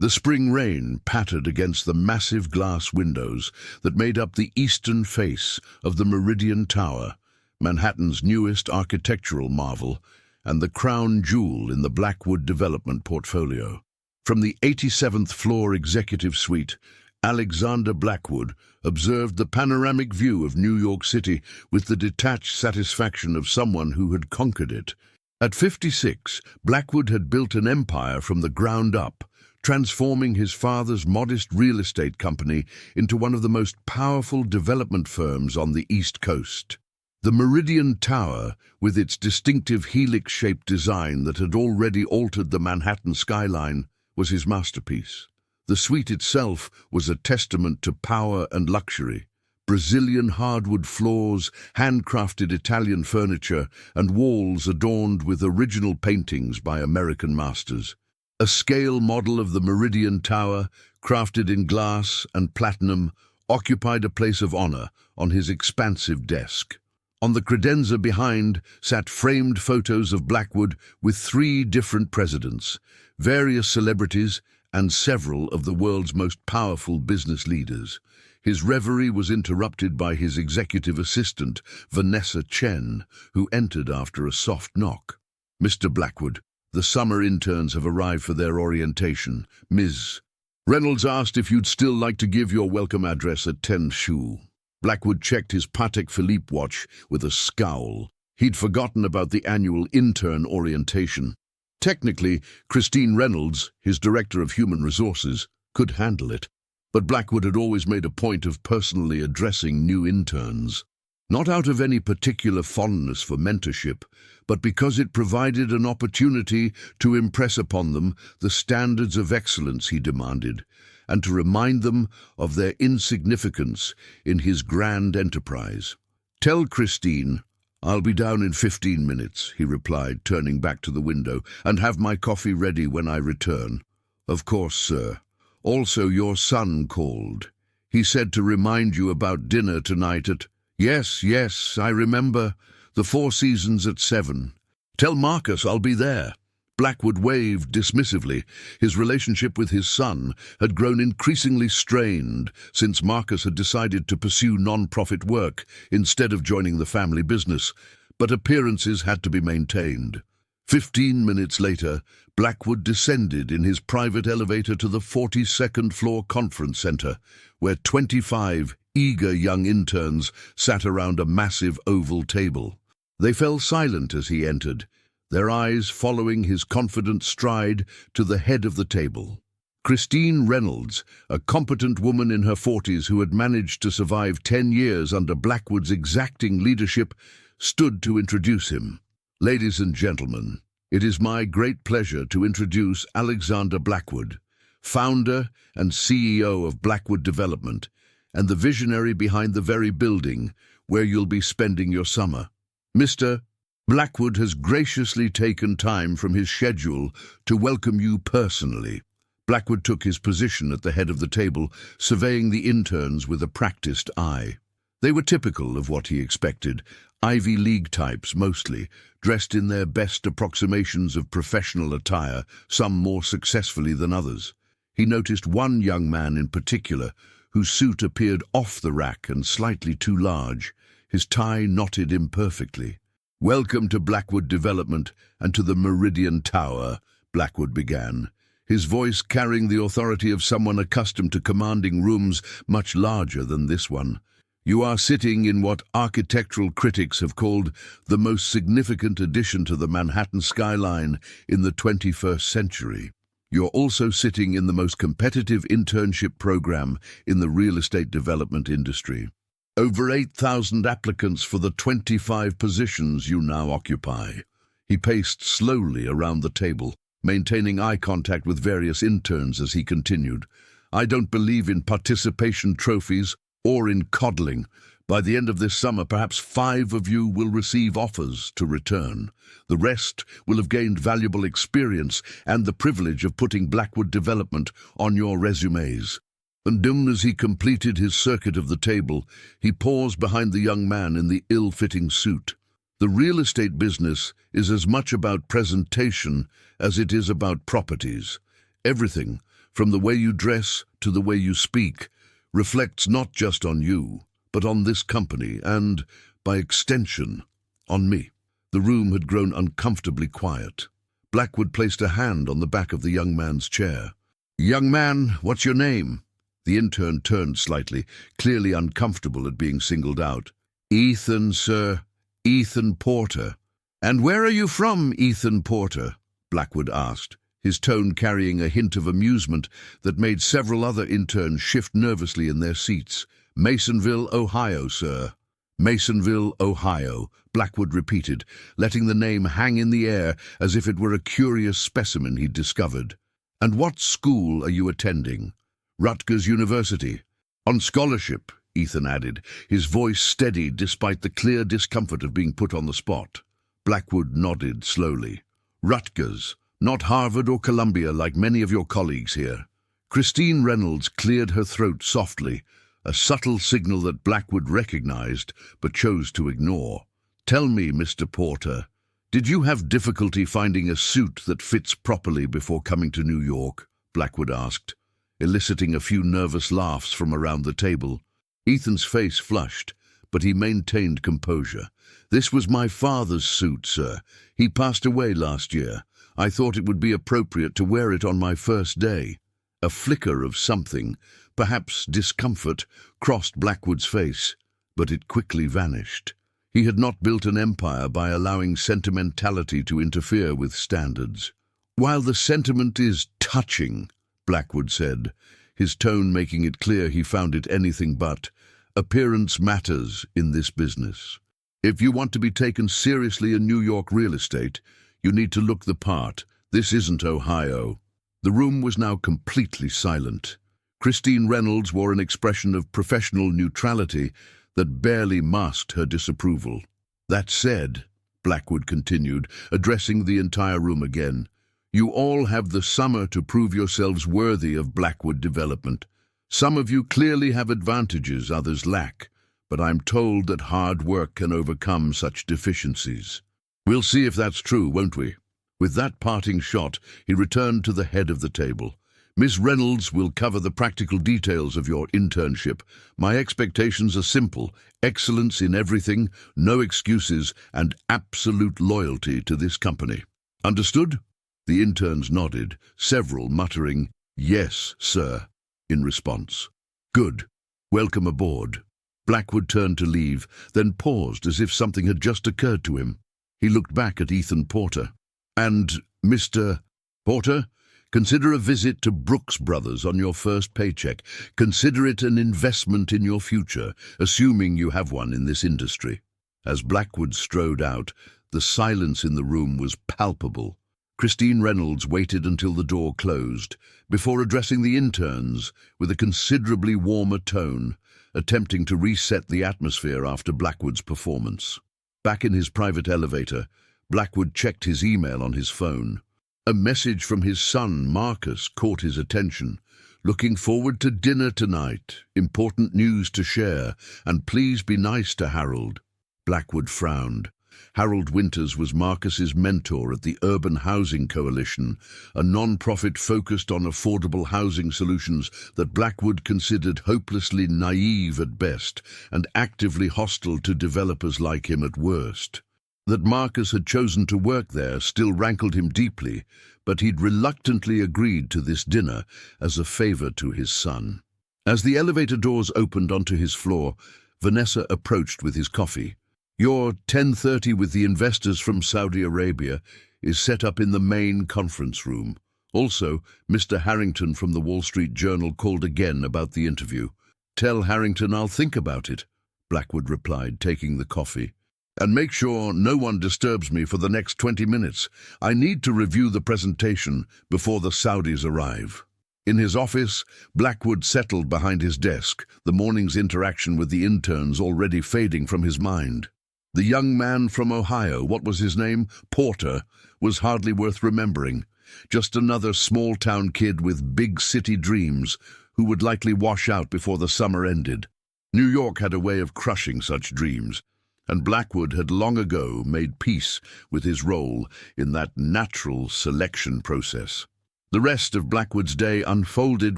The spring rain pattered against the massive glass windows that made up the eastern face of the Meridian Tower, Manhattan's newest architectural marvel, and the crown jewel in the Blackwood development portfolio. From the 87th floor executive suite, Alexander Blackwood observed the panoramic view of New York City with the detached satisfaction of someone who had conquered it. At 56, Blackwood had built an empire from the ground up, transforming his father's modest real estate company into one of the most powerful development firms on the East Coast. The Meridian Tower, with its distinctive helix-shaped design that had already altered the Manhattan skyline, was his masterpiece. The suite itself was a testament to power and luxury. Brazilian hardwood floors, handcrafted Italian furniture, and walls adorned with original paintings by American masters. A scale model of the Meridian Tower, crafted in glass and platinum, occupied a place of honor on his expansive desk. On the credenza behind sat framed photos of Blackwood with 3 different presidents, various celebrities, and several of the world's most powerful business leaders. His reverie was interrupted by his executive assistant, Vanessa Chen, who entered after a soft knock. "Mr. Blackwood, the summer interns have arrived for their orientation. Ms. Reynolds asked if you'd still like to give your welcome address at 10 Shu." Blackwood checked his Patek Philippe watch with a scowl. He'd forgotten about the annual intern orientation. Technically, Christine Reynolds, his director of human resources, could handle it. But Blackwood had always made a point of personally addressing new interns. Not out of any particular fondness for mentorship, but because it provided an opportunity to impress upon them the standards of excellence he demanded, and to remind them of their insignificance in his grand enterprise. "Tell Christine I'll be down in 15 minutes, he replied, turning back to the window, "and have my coffee ready when I return." "Of course, sir. Also, your son called. He said to remind you about dinner tonight at—" Yes, I remember. The Four Seasons at 7. "Tell Marcus I'll be there." Blackwood waved dismissively. His relationship with his son had grown increasingly strained since Marcus had decided to pursue non-profit work instead of joining the family business, but appearances had to be maintained. 15 minutes later, Blackwood descended in his private elevator to the 42nd floor conference center, where 25 eager young interns sat around a massive oval table. They fell silent as he entered, their eyes following his confident stride to the head of the table. Christine Reynolds, a competent woman in her 40s who had managed to survive 10 years under Blackwood's exacting leadership, stood to introduce him. "Ladies and gentlemen, it is my great pleasure to introduce Alexander Blackwood, founder and CEO of Blackwood Development, and the visionary behind the very building where you'll be spending your summer. Mr. Blackwood has graciously taken time from his schedule to welcome you personally." Blackwood took his position at the head of the table, surveying the interns with a practiced eye. They were typical of what he expected, Ivy League types mostly, dressed in their best approximations of professional attire, some more successfully than others. He noticed one young man in particular, whose suit appeared off the rack and slightly too large, his tie knotted imperfectly. "Welcome to Blackwood Development and to the Meridian Tower," Blackwood began, his voice carrying the authority of someone accustomed to commanding rooms much larger than this one. "You are sitting in what architectural critics have called the most significant addition to the Manhattan skyline in the 21st century. You're also sitting in the most competitive internship program in the real estate development industry. Over 8,000 applicants for the 25 positions you now occupy." He paced slowly around the table, maintaining eye contact with various interns as he continued. "I don't believe in participation trophies or in coddling. By the end of this summer, perhaps 5 of you will receive offers to return. The rest will have gained valuable experience and the privilege of putting Blackwood Development on your resumes." And as he completed his circuit of the table, he paused behind the young man in the ill-fitting suit. "The real estate business is as much about presentation as it is about properties. Everything, from the way you dress to the way you speak, reflects not just on you, but on this company and, by extension, on me." The room had grown uncomfortably quiet. Blackwood placed a hand on the back of the young man's chair. "Young man, what's your name?" The intern turned slightly, clearly uncomfortable at being singled out. "Ethan, sir. Ethan Porter." "And where are you from, Ethan Porter?" Blackwood asked, his tone carrying a hint of amusement that made several other interns shift nervously in their seats. "Masonville, Ohio, sir." "Masonville, Ohio," Blackwood repeated, letting the name hang in the air as if it were a curious specimen he'd discovered. "And what school are you attending?" "Rutgers University." "On scholarship," Ethan added, his voice steady despite the clear discomfort of being put on the spot. Blackwood nodded slowly. "Rutgers, not Harvard or Columbia like many of your colleagues here." Christine Reynolds cleared her throat softly, a subtle signal that Blackwood recognized but chose to ignore. "Tell me, Mr. Porter, did you have difficulty finding a suit that fits properly before coming to New York?" Blackwood asked, eliciting a few nervous laughs from around the table. Ethan's face flushed, but he maintained composure. "This was my father's suit, sir. He passed away last year. I thought it would be appropriate to wear it on my first day." A flicker of something, perhaps discomfort, crossed Blackwood's face, but it quickly vanished. He had not built an empire by allowing sentimentality to interfere with standards. "While the sentiment is touching," Blackwood said, his tone making it clear he found it anything but, "appearance matters in this business. If you want to be taken seriously in New York real estate, you need to look the part. This isn't Ohio." The room was now completely silent. Christine Reynolds wore an expression of professional neutrality that barely masked her disapproval. "That said," Blackwood continued, addressing the entire room again, "you all have the summer to prove yourselves worthy of Blackwood development. Some of you clearly have advantages others lack, but I'm told that hard work can overcome such deficiencies. We'll see if that's true, won't we?" With that parting shot, he returned to the head of the table. "Miss Reynolds will cover the practical details of your internship. My expectations are simple: excellence in everything, no excuses, and absolute loyalty to this company. Understood?" The interns nodded, several muttering, "Yes, sir," in response. "Good. Welcome aboard." Blackwood turned to leave, then paused as if something had just occurred to him. He looked back at Ethan Porter. "And, Mr. Porter, consider a visit to Brooks Brothers on your first paycheck. Consider it an investment in your future, assuming you have one in this industry." As Blackwood strode out, the silence in the room was palpable. Christine Reynolds waited until the door closed, before addressing the interns with a considerably warmer tone, attempting to reset the atmosphere after Blackwood's performance. Back in his private elevator, Blackwood checked his email on his phone. A message from his son, Marcus, caught his attention. "Looking forward to dinner tonight. Important news to share, and please be nice to Harold." Blackwood frowned. Harold Winters was Marcus's mentor at the Urban Housing Coalition, a non-profit focused on affordable housing solutions that Blackwood considered hopelessly naive at best and actively hostile to developers like him at worst. That Marcus had chosen to work there still rankled him deeply, but he'd reluctantly agreed to this dinner as a favor to his son. As the elevator doors opened onto his floor, Vanessa approached with his coffee. "Your 10:30 with the investors from Saudi Arabia is set up in the main conference room. Also, Mr. Harrington from the Wall Street Journal called again about the interview." "Tell Harrington I'll think about it," Blackwood replied, taking the coffee. "And make sure no one disturbs me for the next 20 minutes. I need to review the presentation before the Saudis arrive." In his office, Blackwood settled behind his desk, the morning's interaction with the interns already fading from his mind. The young man from Ohio, what was his name? Porter, was hardly worth remembering. Just another small-town kid with big city dreams who would likely wash out before the summer ended. New York had a way of crushing such dreams, and Blackwood had long ago made peace with his role in that natural selection process. The rest of Blackwood's day unfolded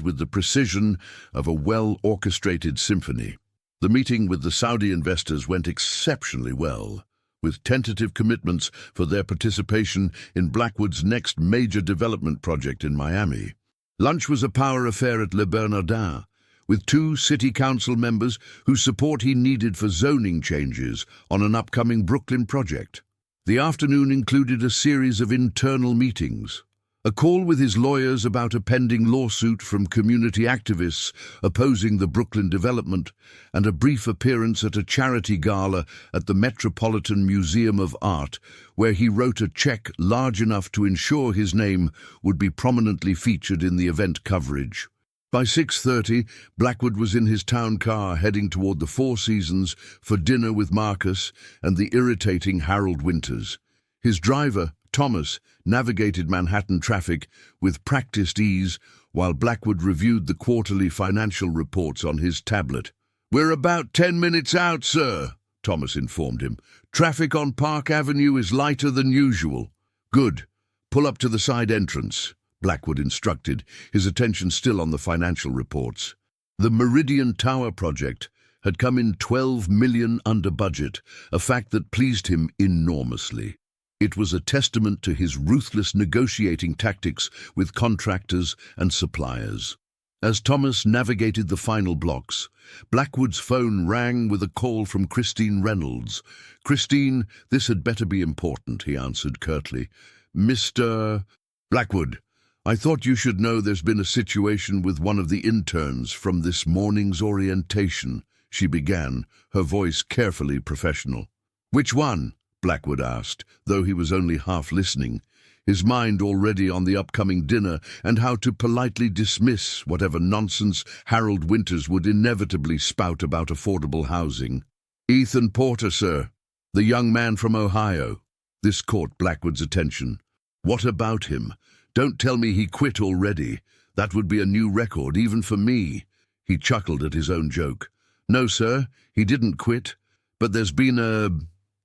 with the precision of a well-orchestrated symphony. The meeting with the Saudi investors went exceptionally well, with tentative commitments for their participation in Blackwood's next major development project in Miami. Lunch was a power affair at Le Bernardin, with 2 city council members whose support he needed for zoning changes on an upcoming Brooklyn project. The afternoon included a series of internal meetings, a call with his lawyers about a pending lawsuit from community activists opposing the Brooklyn development, and a brief appearance at a charity gala at the Metropolitan Museum of Art, where he wrote a check large enough to ensure his name would be prominently featured in the event coverage. By 6:30, Blackwood was in his town car heading toward the Four Seasons for dinner with Marcus and the irritating Harold Winters. His driver, Thomas, navigated Manhattan traffic with practiced ease while Blackwood reviewed the quarterly financial reports on his tablet. "We're about 10 minutes out, sir," Thomas informed him. "Traffic on Park Avenue is lighter than usual." "Good. Pull up to the side entrance," Blackwood instructed, his attention still on the financial reports. The Meridian Tower project had come in $12 million under budget, a fact that pleased him enormously. It was a testament to his ruthless negotiating tactics with contractors and suppliers. As Thomas navigated the final blocks, Blackwood's phone rang with a call from Christine Reynolds. "Christine, this had better be important," he answered curtly. "Mr. Blackwood, I thought you should know there's been a situation with one of the interns from this morning's orientation," she began, her voice carefully professional. "Which one?" Blackwood asked, though he was only half listening, his mind already on the upcoming dinner and how to politely dismiss whatever nonsense Harold Winters would inevitably spout about affordable housing. "Ethan Porter, sir, the young man from Ohio." This caught Blackwood's attention. "What about him? Don't tell me he quit already. That would be a new record, even for me." He chuckled at his own joke. "No, sir, he didn't quit, but there's been a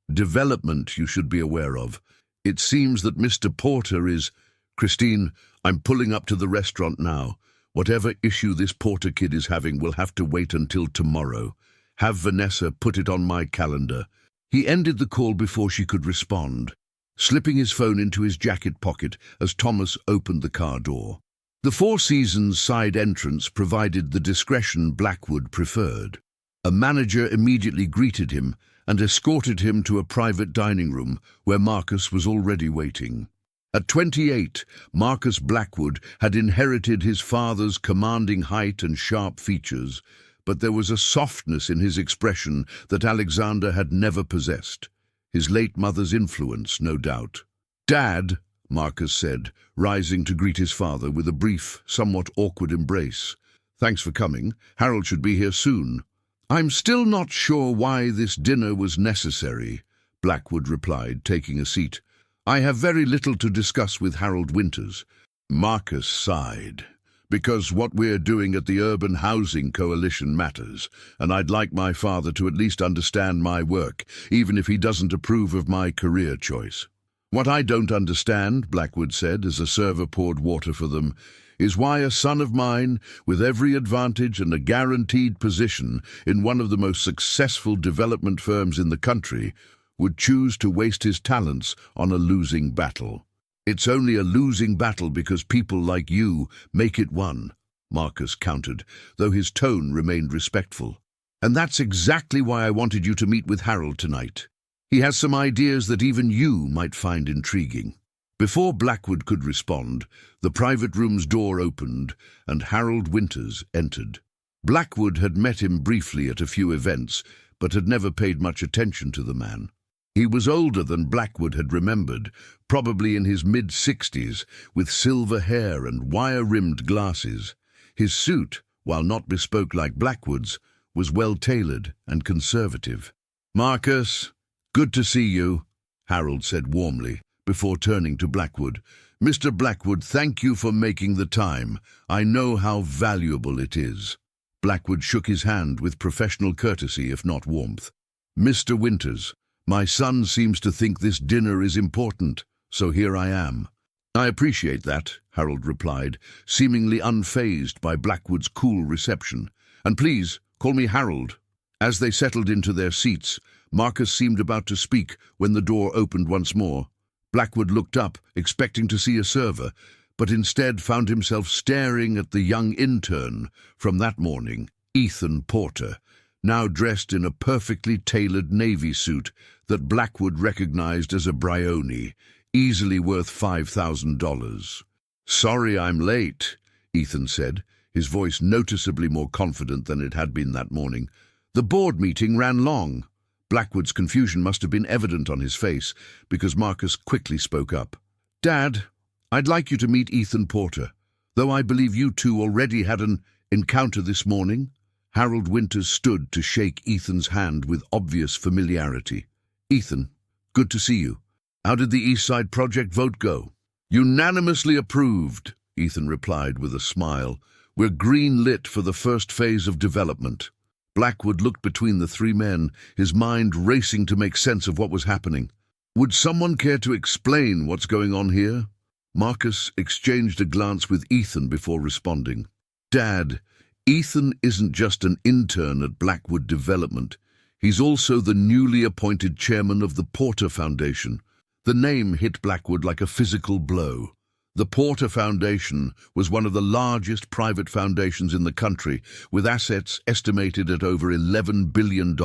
development you should be aware of. It seems that Mr. Porter is—" "Christine, I'm pulling up to the restaurant now. Whatever issue this Porter kid is having will have to wait until tomorrow. Have Vanessa put it on my calendar." He ended the call before she could respond, slipping his phone into his jacket pocket as Thomas opened the car door. The Four Seasons side entrance provided the discretion Blackwood preferred. A manager immediately greeted him and escorted him to a private dining room where Marcus was already waiting. At 28, Marcus Blackwood had inherited his father's commanding height and sharp features, but there was a softness in his expression that Alexander had never possessed. His late mother's influence, no doubt. "Dad," Marcus said, rising to greet his father with a brief, somewhat awkward embrace. "Thanks for coming. Harold should be here soon." "I'm still not sure why this dinner was necessary," Blackwood replied, taking a seat. "I have very little to discuss with Harold Winters." Marcus sighed. "Because what we're doing at the Urban Housing Coalition matters, and I'd like my father to at least understand my work, even if he doesn't approve of my career choice." "What I don't understand," Blackwood said as a server poured water for them, "is why a son of mine, with every advantage and a guaranteed position in one of the most successful development firms in the country, would choose to waste his talents on a losing battle." "It's only a losing battle because people like you make it one," Marcus countered, though his tone remained respectful. "And that's exactly why I wanted you to meet with Harold tonight. He has some ideas that even you might find intriguing." Before Blackwood could respond, the private room's door opened and Harold Winters entered. Blackwood had met him briefly at a few events, but had never paid much attention to the man. He was older than Blackwood had remembered, probably in his mid-60s, with silver hair and wire-rimmed glasses. His suit, while not bespoke like Blackwood's, was well-tailored and conservative. "Marcus, good to see you," Harold said warmly, before turning to Blackwood. "Mr. Blackwood, thank you for making the time. I know how valuable it is." Blackwood shook his hand with professional courtesy, if not warmth. "Mr. Winters, my son seems to think this dinner is important, so here I am." "I appreciate that," Harold replied, seemingly unfazed by Blackwood's cool reception. "And please, call me Harold." As they settled into their seats, Marcus seemed about to speak when the door opened once more. Blackwood looked up, expecting to see a server, but instead found himself staring at the young intern from that morning, Ethan Porter, now dressed in a perfectly tailored navy suit that Blackwood recognized as a Brioni, easily worth $5,000. "Sorry I'm late," Ethan said, his voice noticeably more confident than it had been that morning. "The board meeting ran long." Blackwood's confusion must have been evident on his face, because Marcus quickly spoke up. "Dad, I'd like you to meet Ethan Porter, though I believe you two already had an encounter this morning." Harold Winters stood to shake Ethan's hand with obvious familiarity. "Ethan, good to see you. How did the East Side Project vote go?" "Unanimously approved," Ethan replied with a smile. "We're green-lit for the first phase of development." Blackwood looked between the three men, his mind racing to make sense of what was happening. "Would someone care to explain what's going on here?" Marcus exchanged a glance with Ethan before responding. "Dad, Ethan isn't just an intern at Blackwood Development. He's also the newly appointed chairman of the Porter Foundation." The name hit Blackwood like a physical blow. The Porter Foundation was one of the largest private foundations in the country, with assets estimated at over $11 billion.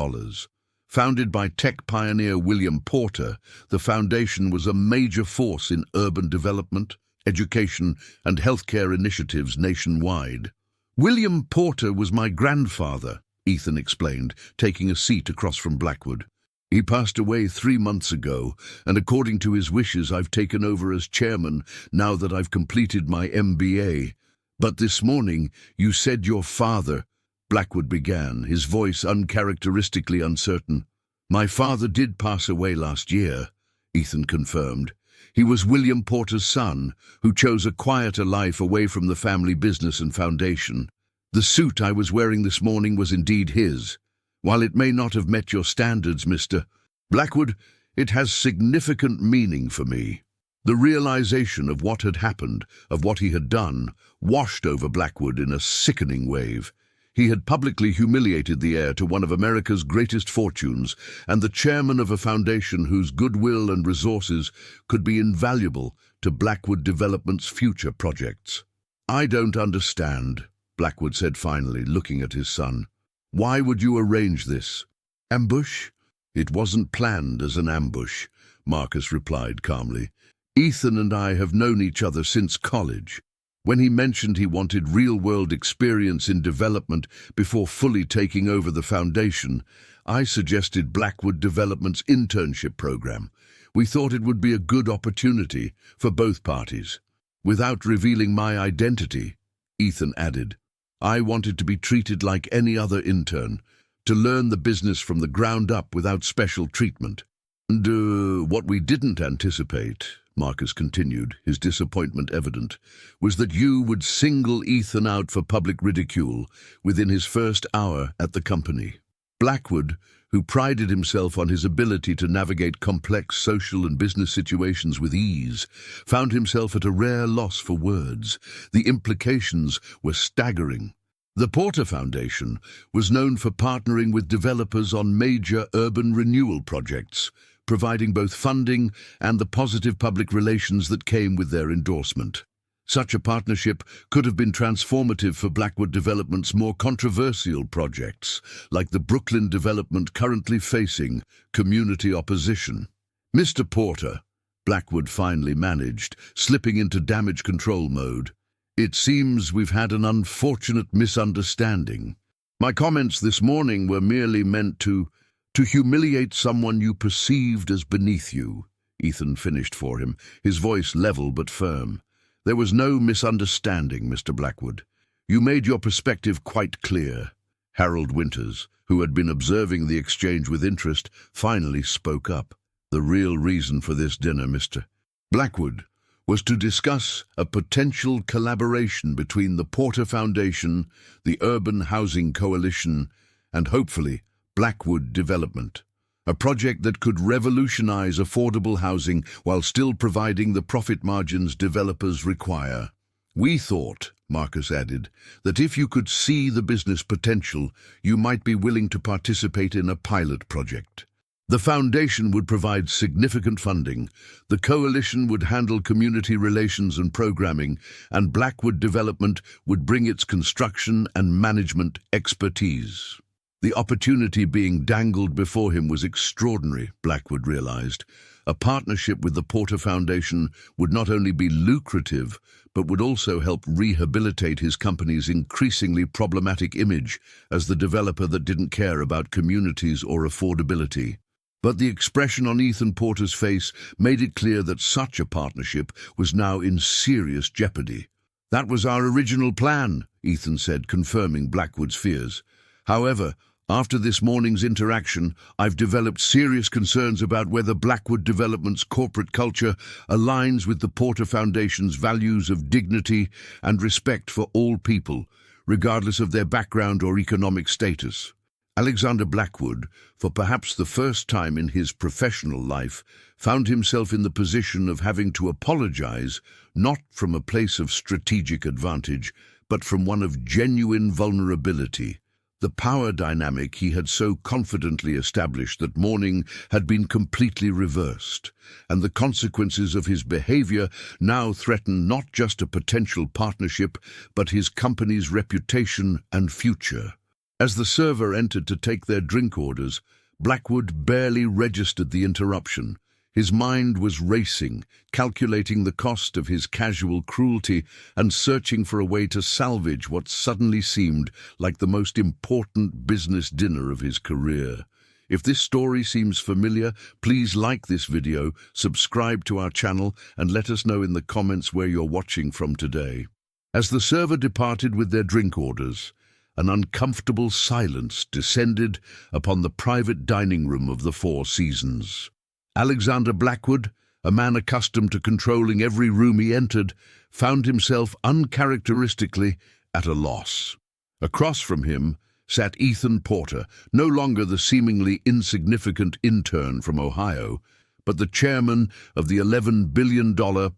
Founded by tech pioneer William Porter, the foundation was a major force in urban development, education, and healthcare initiatives nationwide. "William Porter was my grandfather," Ethan explained, taking a seat across from Blackwood. "He passed away 3 months ago, and according to his wishes, I've taken over as chairman now that I've completed my MBA. But this morning, you said your father—" Blackwood began, his voice uncharacteristically uncertain. "My father did pass away last year," Ethan confirmed. "He was William Porter's son, who chose a quieter life away from the family business and foundation. The suit I was wearing this morning was indeed his. While it may not have met your standards, Mr. Blackwood, it has significant meaning for me." The realization of what had happened, of what he had done, washed over Blackwood in a sickening wave. He had publicly humiliated the heir to one of America's greatest fortunes, and the chairman of a foundation whose goodwill and resources could be invaluable to Blackwood Development's future projects. "I don't understand," Blackwood said finally, looking at his son. "Why would you arrange this? Ambush?" "It wasn't planned as an ambush," Marcus replied calmly. "Ethan and I have known each other since college. When he mentioned he wanted real-world experience in development before fully taking over the foundation, I suggested Blackwood Development's internship program. We thought it would be a good opportunity for both parties." "Without revealing my identity," Ethan added. "I wanted to be treated like any other intern, to learn the business from the ground up without special treatment." "And what we didn't anticipate," Marcus continued, his disappointment evident, "was that you would single Ethan out for public ridicule within his first hour at the company." Blackwood, who prided himself on his ability to navigate complex social and business situations with ease, found himself at a rare loss for words. The implications were staggering. The Porter Foundation was known for partnering with developers on major urban renewal projects, providing both funding and the positive public relations that came with their endorsement. Such a partnership could have been transformative for Blackwood Development's more controversial projects, like the Brooklyn development currently facing community opposition. "Mr. Porter," Blackwood finally managed, slipping into damage control mode, "it seems we've had an unfortunate misunderstanding. My comments this morning were merely meant to humiliate someone you perceived as beneath you," Ethan finished for him, his voice level but firm. "There was no misunderstanding, Mr. Blackwood. You made your perspective quite clear." Harold Winters, who had been observing the exchange with interest, finally spoke up. "The real reason for this dinner, Mr. Blackwood, was to discuss a potential collaboration between the Porter Foundation, the Urban Housing Coalition, and hopefully Blackwood Development. A project that could revolutionize affordable housing while still providing the profit margins developers require. We thought, Marcus added, that if you could see the business potential, you might be willing to participate in a pilot project. The foundation would provide significant funding, the coalition would handle community relations and programming, and Blackwood Development would bring its construction and management expertise. The opportunity being dangled before him was extraordinary, Blackwood realized. A partnership with the Porter Foundation would not only be lucrative, but would also help rehabilitate his company's increasingly problematic image as the developer that didn't care about communities or affordability. But the expression on Ethan Porter's face made it clear that such a partnership was now in serious jeopardy. "That was our original plan," Ethan said, confirming Blackwood's fears. "However, after this morning's interaction, I've developed serious concerns about whether Blackwood Development's corporate culture aligns with the Porter Foundation's values of dignity and respect for all people, regardless of their background or economic status." Alexander Blackwood, for perhaps the first time in his professional life, found himself in the position of having to apologize, not from a place of strategic advantage, but from one of genuine vulnerability. The power dynamic he had so confidently established that morning had been completely reversed, and the consequences of his behavior now threatened not just a potential partnership, but his company's reputation and future. As the server entered to take their drink orders, Blackwood barely registered the interruption. His mind was racing, calculating the cost of his casual cruelty and searching for a way to salvage what suddenly seemed like the most important business dinner of his career. If this story seems familiar, please like this video, subscribe to our channel, and let us know in the comments where you're watching from today. As the server departed with their drink orders, an uncomfortable silence descended upon the private dining room of the Four Seasons. Alexander Blackwood, a man accustomed to controlling every room he entered, found himself uncharacteristically at a loss. Across from him sat Ethan Porter, no longer the seemingly insignificant intern from Ohio, but the chairman of the $11 billion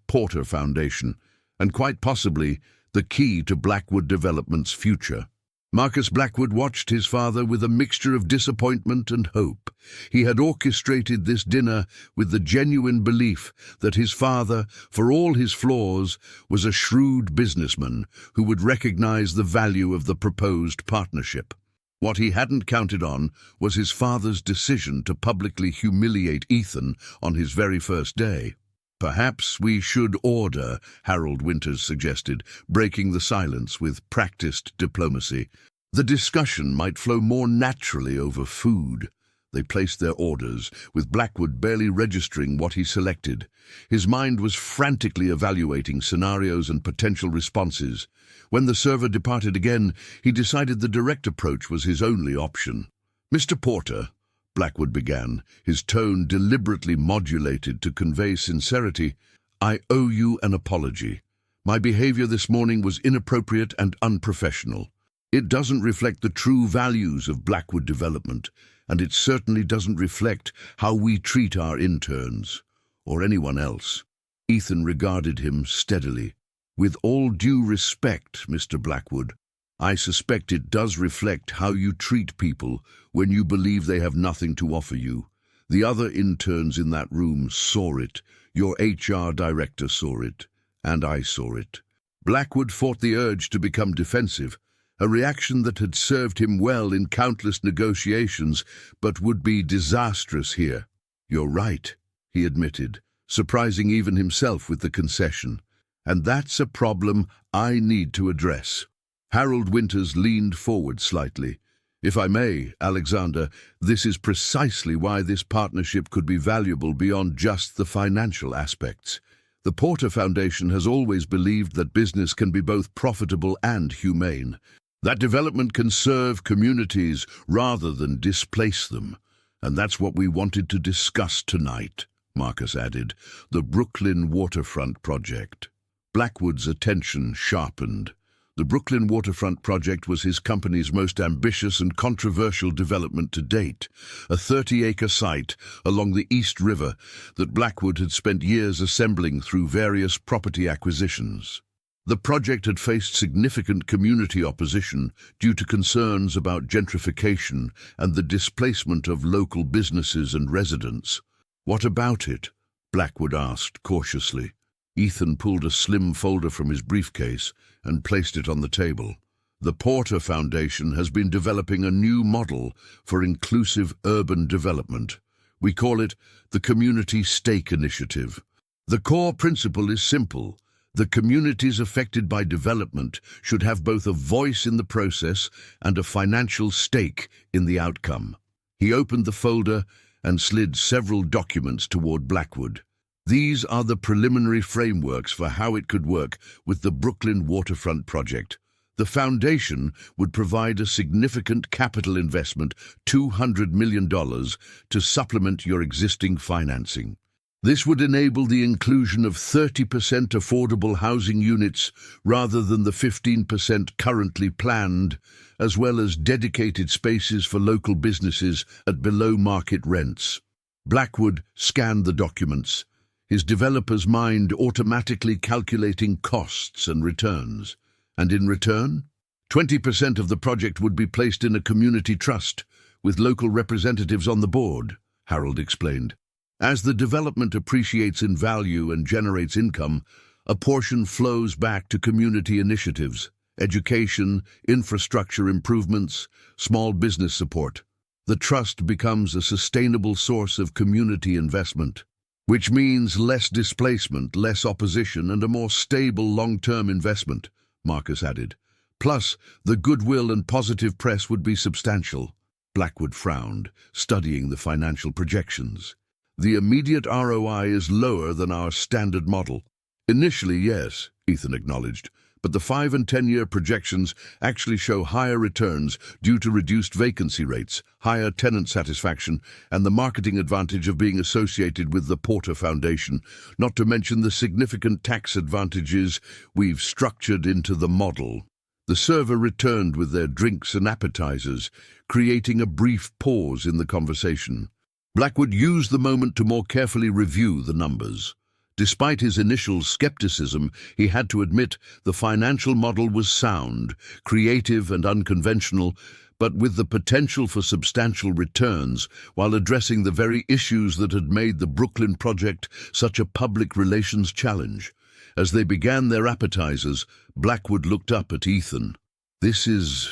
Porter Foundation, and quite possibly the key to Blackwood Development's future. Marcus Blackwood watched his father with a mixture of disappointment and hope. He had orchestrated this dinner with the genuine belief that his father, for all his flaws, was a shrewd businessman who would recognize the value of the proposed partnership. What he hadn't counted on was his father's decision to publicly humiliate Ethan on his very first day. "Perhaps we should order," Harold Winters suggested, breaking the silence with practiced diplomacy. The discussion might flow more naturally over food. They placed their orders, with Blackwood barely registering what he selected. His mind was frantically evaluating scenarios and potential responses. When the server departed again, he decided the direct approach was his only option. "Mr. Porter," Blackwood began, his tone deliberately modulated to convey sincerity, "I owe you an apology. My behavior this morning was inappropriate and unprofessional. It doesn't reflect the true values of Blackwood Development, and it certainly doesn't reflect how we treat our interns, or anyone else." Ethan regarded him steadily. "With all due respect, Mr. Blackwood, I suspect it does reflect how you treat people when you believe they have nothing to offer you. The other interns in that room saw it, your HR director saw it, and I saw it." Blackwood fought the urge to become defensive, a reaction that had served him well in countless negotiations, but would be disastrous here. "You're right," he admitted, surprising even himself with the concession. "And that's a problem I need to address." Harold Winters leaned forward slightly. "If I may, Alexander, this is precisely why this partnership could be valuable beyond just the financial aspects. The Porter Foundation has always believed that business can be both profitable and humane, that development can serve communities rather than displace them. And that's what we wanted to discuss tonight," Marcus added, "the Brooklyn Waterfront Project." Blackwood's attention sharpened. The Brooklyn waterfront project was his company's most ambitious and controversial development to date, a 30-acre site along the East River that Blackwood had spent years assembling through various property acquisitions. The project had faced significant community opposition due to concerns about gentrification and the displacement of local businesses and residents. "What about it?" Blackwood asked cautiously. Ethan pulled a slim folder from his briefcase and placed it on the table. "The Porter Foundation has been developing a new model for inclusive urban development. We call it the Community Stake Initiative. The core principle is simple. The communities affected by development should have both a voice in the process and a financial stake in the outcome." He opened the folder and slid several documents toward Blackwood. "These are the preliminary frameworks for how it could work with the Brooklyn waterfront project. The foundation would provide a significant capital investment, $200 million, to supplement your existing financing. This would enable the inclusion of 30% affordable housing units rather than the 15% currently planned, as well as dedicated spaces for local businesses at below-market rents." Blackwood scanned the documents, his developer's mind automatically calculating costs and returns. "And in return, 20% of the project would be placed in a community trust, with local representatives on the board," Harold explained. "As the development appreciates in value and generates income, a portion flows back to community initiatives, education, infrastructure improvements, small business support. The trust becomes a sustainable source of community investment, which means less displacement, less opposition, and a more stable long-term investment," Marcus added. "Plus, the goodwill and positive press would be substantial." Blackwood frowned, studying the financial projections. "The immediate ROI is lower than our standard model." "Initially, yes," Ethan acknowledged, "but the 5- and 10-year projections actually show higher returns due to reduced vacancy rates, higher tenant satisfaction, and the marketing advantage of being associated with the Porter Foundation, not to mention the significant tax advantages we've structured into the model." The server returned with their drinks and appetizers, creating a brief pause in the conversation. Blackwood used the moment to more carefully review the numbers. Despite his initial skepticism, he had to admit the financial model was sound, creative and unconventional, but with the potential for substantial returns while addressing the very issues that had made the Brooklyn project such a public relations challenge. As they began their appetizers, Blackwood looked up at Ethan. "This is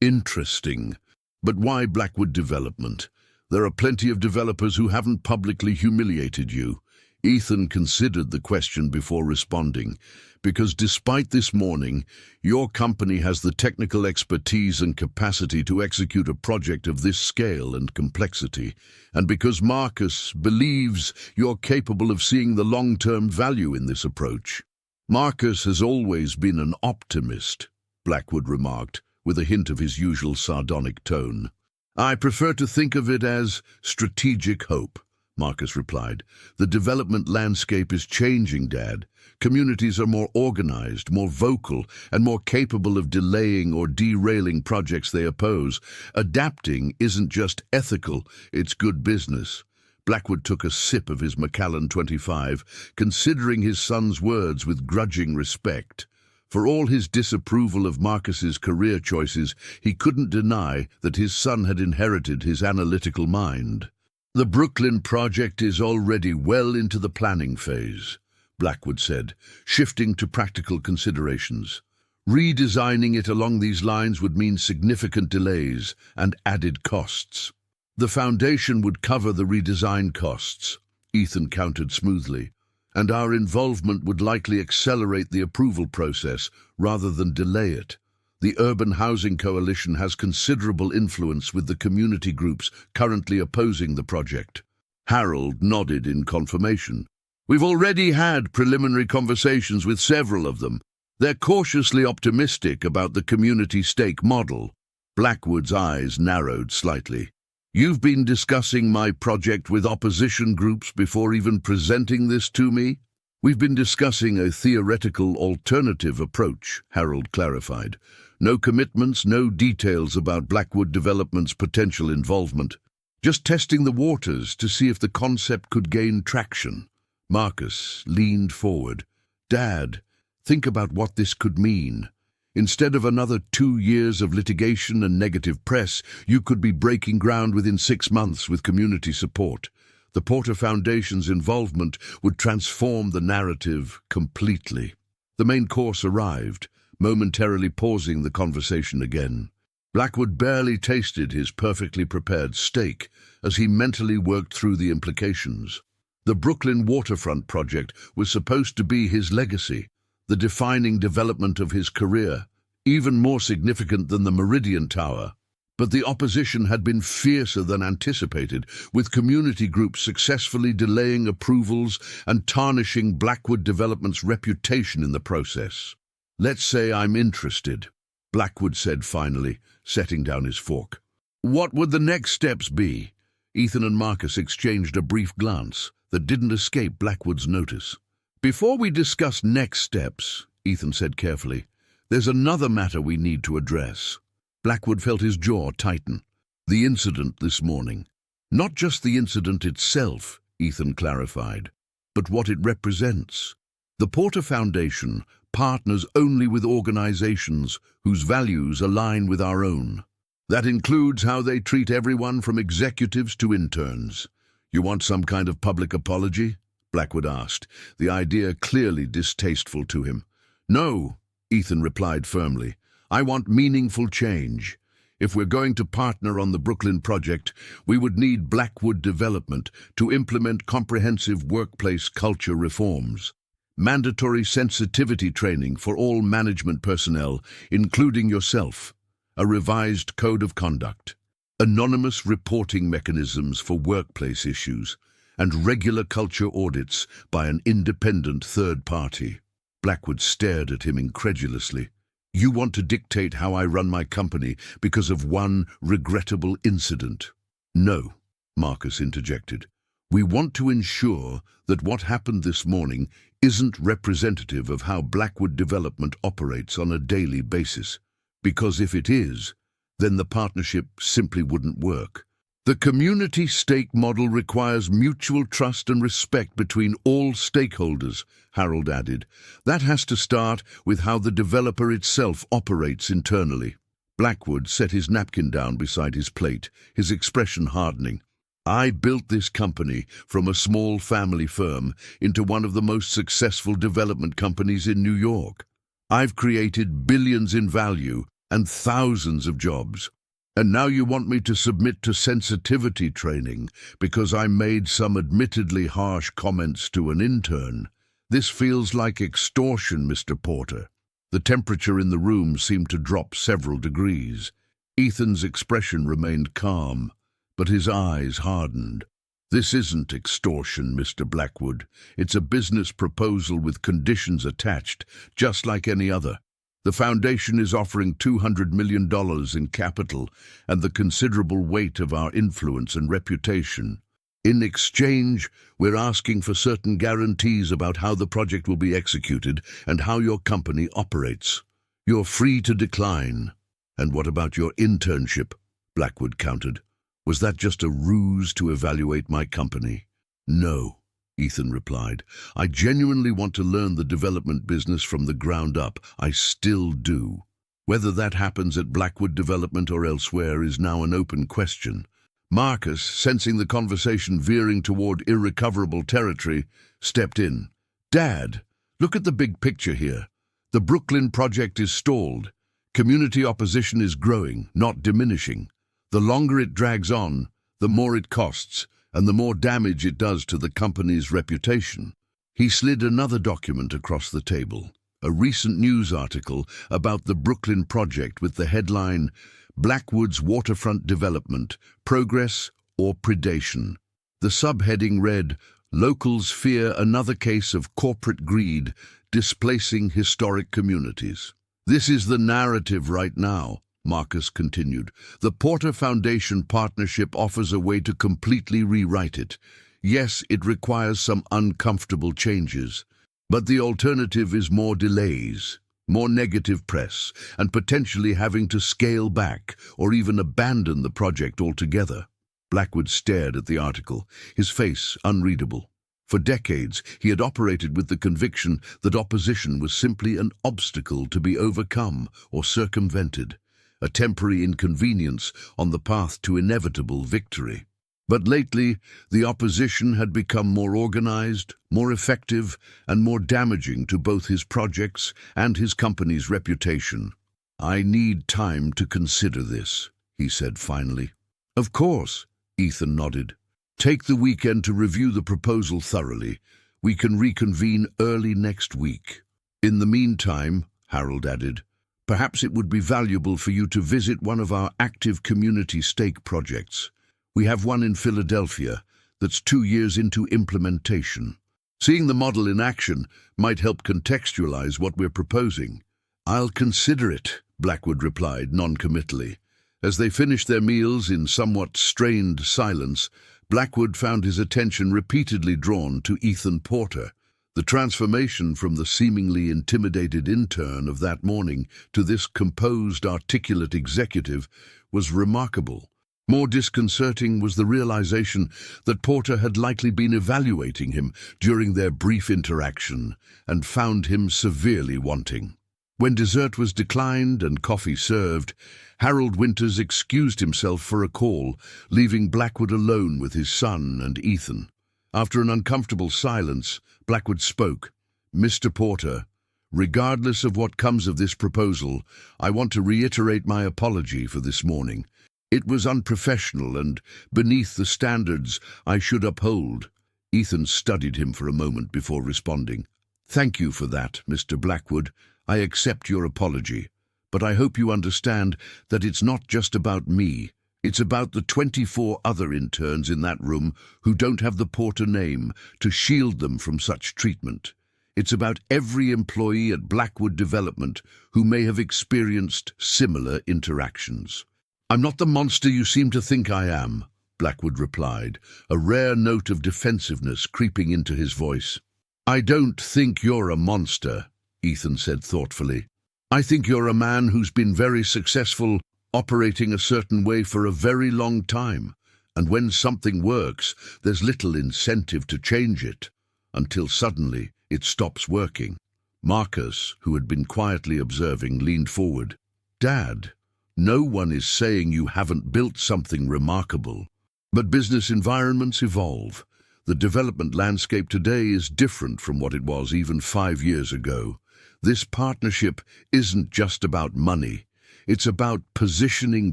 interesting. But why Blackwood Development? There are plenty of developers who haven't publicly humiliated you." Ethan considered the question before responding. "Because despite this morning, your company has the technical expertise and capacity to execute a project of this scale and complexity, and because Marcus believes you're capable of seeing the long-term value in this approach." "Marcus has always been an optimist," Blackwood remarked, with a hint of his usual sardonic tone. "I prefer to think of it as strategic hope," Marcus replied. "The development landscape is changing, Dad. Communities are more organized, more vocal, and more capable of delaying or derailing projects they oppose. Adapting isn't just ethical, it's good business." Blackwood took a sip of his Macallan 25, considering his son's words with grudging respect. For all his disapproval of Marcus's career choices, he couldn't deny that his son had inherited his analytical mind. "The Brooklyn project is already well into the planning phase," Blackwood said, shifting to practical considerations. "Redesigning it along these lines would mean significant delays and added costs." "The foundation would cover the redesign costs," Ethan countered smoothly, "and our involvement would likely accelerate the approval process rather than delay it. The Urban Housing Coalition has considerable influence with the community groups currently opposing the project." Harold nodded in confirmation. "We've already had preliminary conversations with several of them. They're cautiously optimistic about the community stake model." Blackwood's eyes narrowed slightly. "You've been discussing my project with opposition groups before even presenting this to me?" We've been discussing a theoretical alternative approach, Harold clarified. No commitments, no details about Blackwood Development's potential involvement. Just testing the waters to see if the concept could gain traction. Marcus leaned forward. Dad, think about what this could mean. Instead of another 2 years of litigation and negative press, you could be breaking ground within 6 months with community support. The Porter Foundation's involvement would transform the narrative completely. The main course arrived, momentarily pausing the conversation again. Blackwood barely tasted his perfectly prepared steak as he mentally worked through the implications. The Brooklyn waterfront project was supposed to be his legacy, the defining development of his career, even more significant than the Meridian Tower. But the opposition had been fiercer than anticipated, with community groups successfully delaying approvals and tarnishing Blackwood Development's reputation in the process. "Let's say I'm interested," Blackwood said finally, setting down his fork. "What would the next steps be?" Ethan and Marcus exchanged a brief glance that didn't escape Blackwood's notice. "Before we discuss next steps," Ethan said carefully, "there's another matter we need to address." Blackwood felt his jaw tighten. "The incident this morning." "Not just the incident itself," Ethan clarified, "but what it represents. The Porter Foundation partners only with organizations whose values align with our own. That includes how they treat everyone from executives to interns. You want some kind of public apology?" Blackwood asked, the idea clearly distasteful to him. "No," Ethan replied firmly. "I want meaningful change. If we're going to partner on the Brooklyn project, we would need Blackwood Development to implement comprehensive workplace culture reforms. Mandatory sensitivity training for all management personnel, including yourself. A revised code of conduct. Anonymous reporting mechanisms for workplace issues. And regular culture audits by an independent third party." Blackwood stared at him incredulously. "You want to dictate how I run my company because of one regrettable incident?" "No," Marcus interjected. "We want to ensure that what happened this morning isn't representative of how Blackwood Development operates on a daily basis. Because if it is, then the partnership simply wouldn't work. The community stake model requires mutual trust and respect between all stakeholders," Harold added. "That has to start with how the developer itself operates internally." Blackwood set his napkin down beside his plate, his expression hardening. "I built this company from a small family firm into one of the most successful development companies in New York. I've created billions in value and thousands of jobs. And now you want me to submit to sensitivity training because I made some admittedly harsh comments to an intern. This feels like extortion, Mr. Porter." The temperature in the room seemed to drop several degrees. Ethan's expression remained calm, but his eyes hardened. "This isn't extortion, Mr. Blackwood. It's a business proposal with conditions attached, just like any other. The foundation is offering $200 million in capital and the considerable weight of our influence and reputation. In exchange, we're asking for certain guarantees about how the project will be executed and how your company operates. You're free to decline." "And what about your internship?" Blackwood countered. "Was that just a ruse to evaluate my company?" "No," Ethan replied. "I genuinely want to learn the development business from the ground up. I still do. Whether that happens at Blackwood Development or elsewhere is now an open question." Marcus, sensing the conversation veering toward irrecoverable territory, stepped in. "Dad, look at the big picture here. The Brooklyn project is stalled. Community opposition is growing, not diminishing. The longer it drags on, the more it costs, and the more damage it does to the company's reputation." He slid another document across the table, a recent news article about the Brooklyn project with the headline, "Blackwood's Waterfront Development, Progress or Predation." The subheading read, "Locals fear another case of corporate greed displacing historic communities." "This is the narrative right now," Marcus continued. "The Porter Foundation partnership offers a way to completely rewrite it. Yes, it requires some uncomfortable changes. But the alternative is more delays, more negative press, and potentially having to scale back or even abandon the project altogether. Blackwood stared at the article, his face unreadable. For decades, he had operated with the conviction that opposition was simply an obstacle to be overcome or circumvented, a temporary inconvenience on the path to inevitable victory. But lately, the opposition had become more organized, more effective, and more damaging to both his projects and his company's reputation. "I need time to consider this," he said finally. "Of course," Ethan nodded. "Take the weekend to review the proposal thoroughly. We can reconvene early next week. In the meantime," Harold added, "perhaps it would be valuable for you to visit one of our active community stake projects. We have one in Philadelphia that's 2 years into implementation. Seeing the model in action might help contextualize what we're proposing." "I'll consider it," Blackwood replied noncommittally. As they finished their meals in somewhat strained silence, Blackwood found his attention repeatedly drawn to Ethan Porter. The transformation from the seemingly intimidated intern of that morning to this composed, articulate executive was remarkable. More disconcerting was the realization that Porter had likely been evaluating him during their brief interaction and found him severely wanting. When dessert was declined and coffee served, Harold Winters excused himself for a call, leaving Blackwood alone with his son and Ethan. After an uncomfortable silence, Blackwood spoke. "Mr. Porter, regardless of what comes of this proposal, I want to reiterate my apology for this morning. It was unprofessional and beneath the standards I should uphold." Ethan studied him for a moment before responding. "Thank you for that, Mr. Blackwood. I accept your apology. But I hope you understand that it's not just about me. It's about the 24 other interns in that room who don't have the Porter name to shield them from such treatment. It's about every employee at Blackwood Development who may have experienced similar interactions." "I'm not the monster you seem to think I am," Blackwood replied, a rare note of defensiveness creeping into his voice. "I don't think you're a monster," Ethan said thoughtfully. "I think you're a man who's been very successful operating a certain way for a very long time, and when something works, there's little incentive to change it, until suddenly it stops working." Marcus, who had been quietly observing, leaned forward. "Dad, no one is saying you haven't built something remarkable. But business environments evolve. The development landscape today is different from what it was even 5 years ago. This partnership isn't just about money. It's about positioning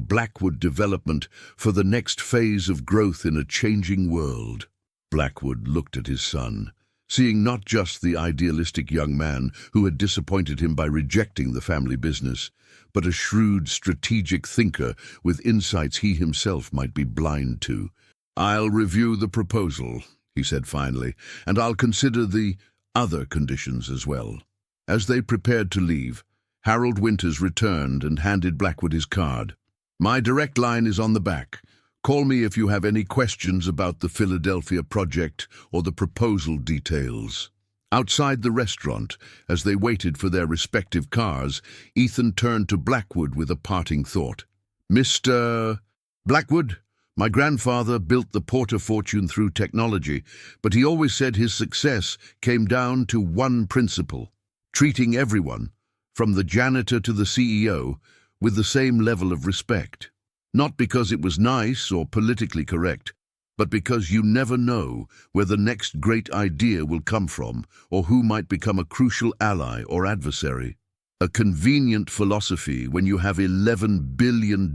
Blackwood Development for the next phase of growth in a changing world." Blackwood looked at his son, seeing not just the idealistic young man who had disappointed him by rejecting the family business, but a shrewd, strategic thinker with insights he himself might be blind to. "I'll review the proposal," he said finally, "and I'll consider the other conditions as well." As they prepared to leave, Harold Winters returned and handed Blackwood his card. "My direct line is on the back. Call me if you have any questions about the Philadelphia project or the proposal details." Outside the restaurant, as they waited for their respective cars, Ethan turned to Blackwood with a parting thought. "Mr. Blackwood, my grandfather built the Porter fortune through technology, but he always said his success came down to one principle: treating everyone, from the janitor to the CEO, with the same level of respect. Not because it was nice or politically correct, but because you never know where the next great idea will come from or who might become a crucial ally or adversary. A convenient philosophy when you have $11 billion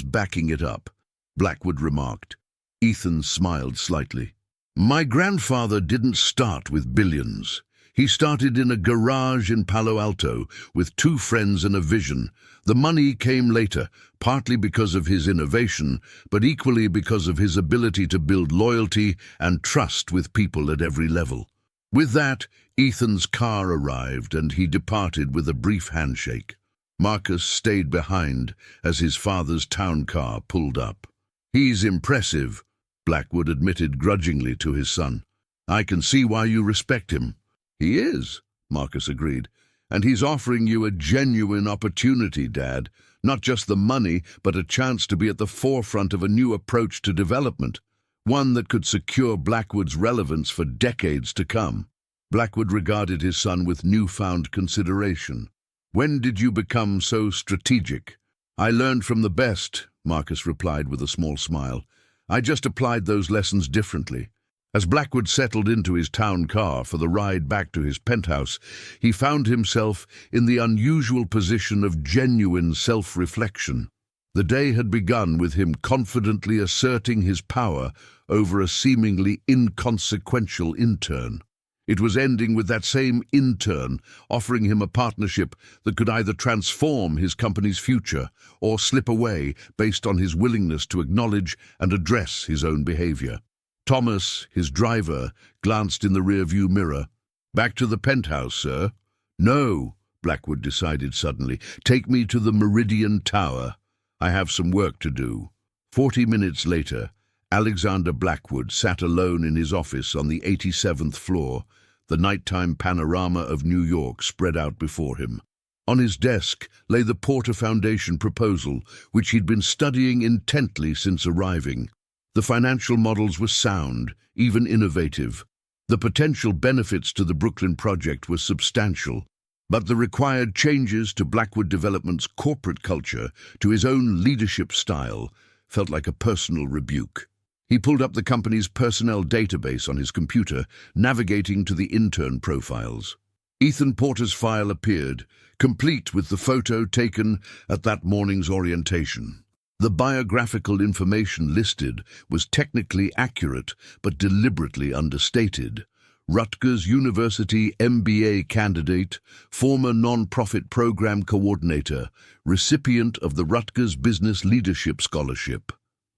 backing it up," Blackwood remarked. Ethan smiled slightly. "My grandfather didn't start with billions. He started in a garage in Palo Alto with 2 friends and a vision. The money came later, partly because of his innovation, but equally because of his ability to build loyalty and trust with people at every level." With that, Ethan's car arrived and he departed with a brief handshake. Marcus stayed behind as his father's town car pulled up. "He's impressive," Blackwood admitted grudgingly to his son. "I can see why you respect him. He is, Marcus agreed. And he's offering you a genuine opportunity, Dad. Not just the money, but a chance to be at the forefront of a new approach to development. One that could secure Blackwood's relevance for decades to come. Blackwood regarded his son with newfound consideration. When did you become so strategic? I learned from the best, Marcus replied with a small smile. I just applied those lessons differently. As Blackwood settled into his town car for the ride back to his penthouse, he found himself in the unusual position of genuine self-reflection. The day had begun with him confidently asserting his power over a seemingly inconsequential intern. It was ending with that same intern offering him a partnership that could either transform his company's future or slip away based on his willingness to acknowledge and address his own behavior. Thomas, his driver, glanced in the rearview mirror. Back to the penthouse, sir? No, Blackwood decided suddenly. Take me to the Meridian Tower. I have some work to do. 40 minutes later, Alexander Blackwood sat alone in his office on the 87th floor, the nighttime panorama of New York spread out before him. On his desk lay the Porter Foundation proposal, which he'd been studying intently since arriving. The financial models were sound, even innovative. The potential benefits to the Brooklyn project were substantial, but the required changes to Blackwood Development's corporate culture, to his own leadership style, felt like a personal rebuke. He pulled up the company's personnel database on his computer, navigating to the intern profiles. Ethan Porter's file appeared, complete with the photo taken at that morning's orientation. The biographical information listed was technically accurate but deliberately understated. Rutgers University MBA candidate, former non-profit program coordinator, recipient of the Rutgers Business Leadership Scholarship.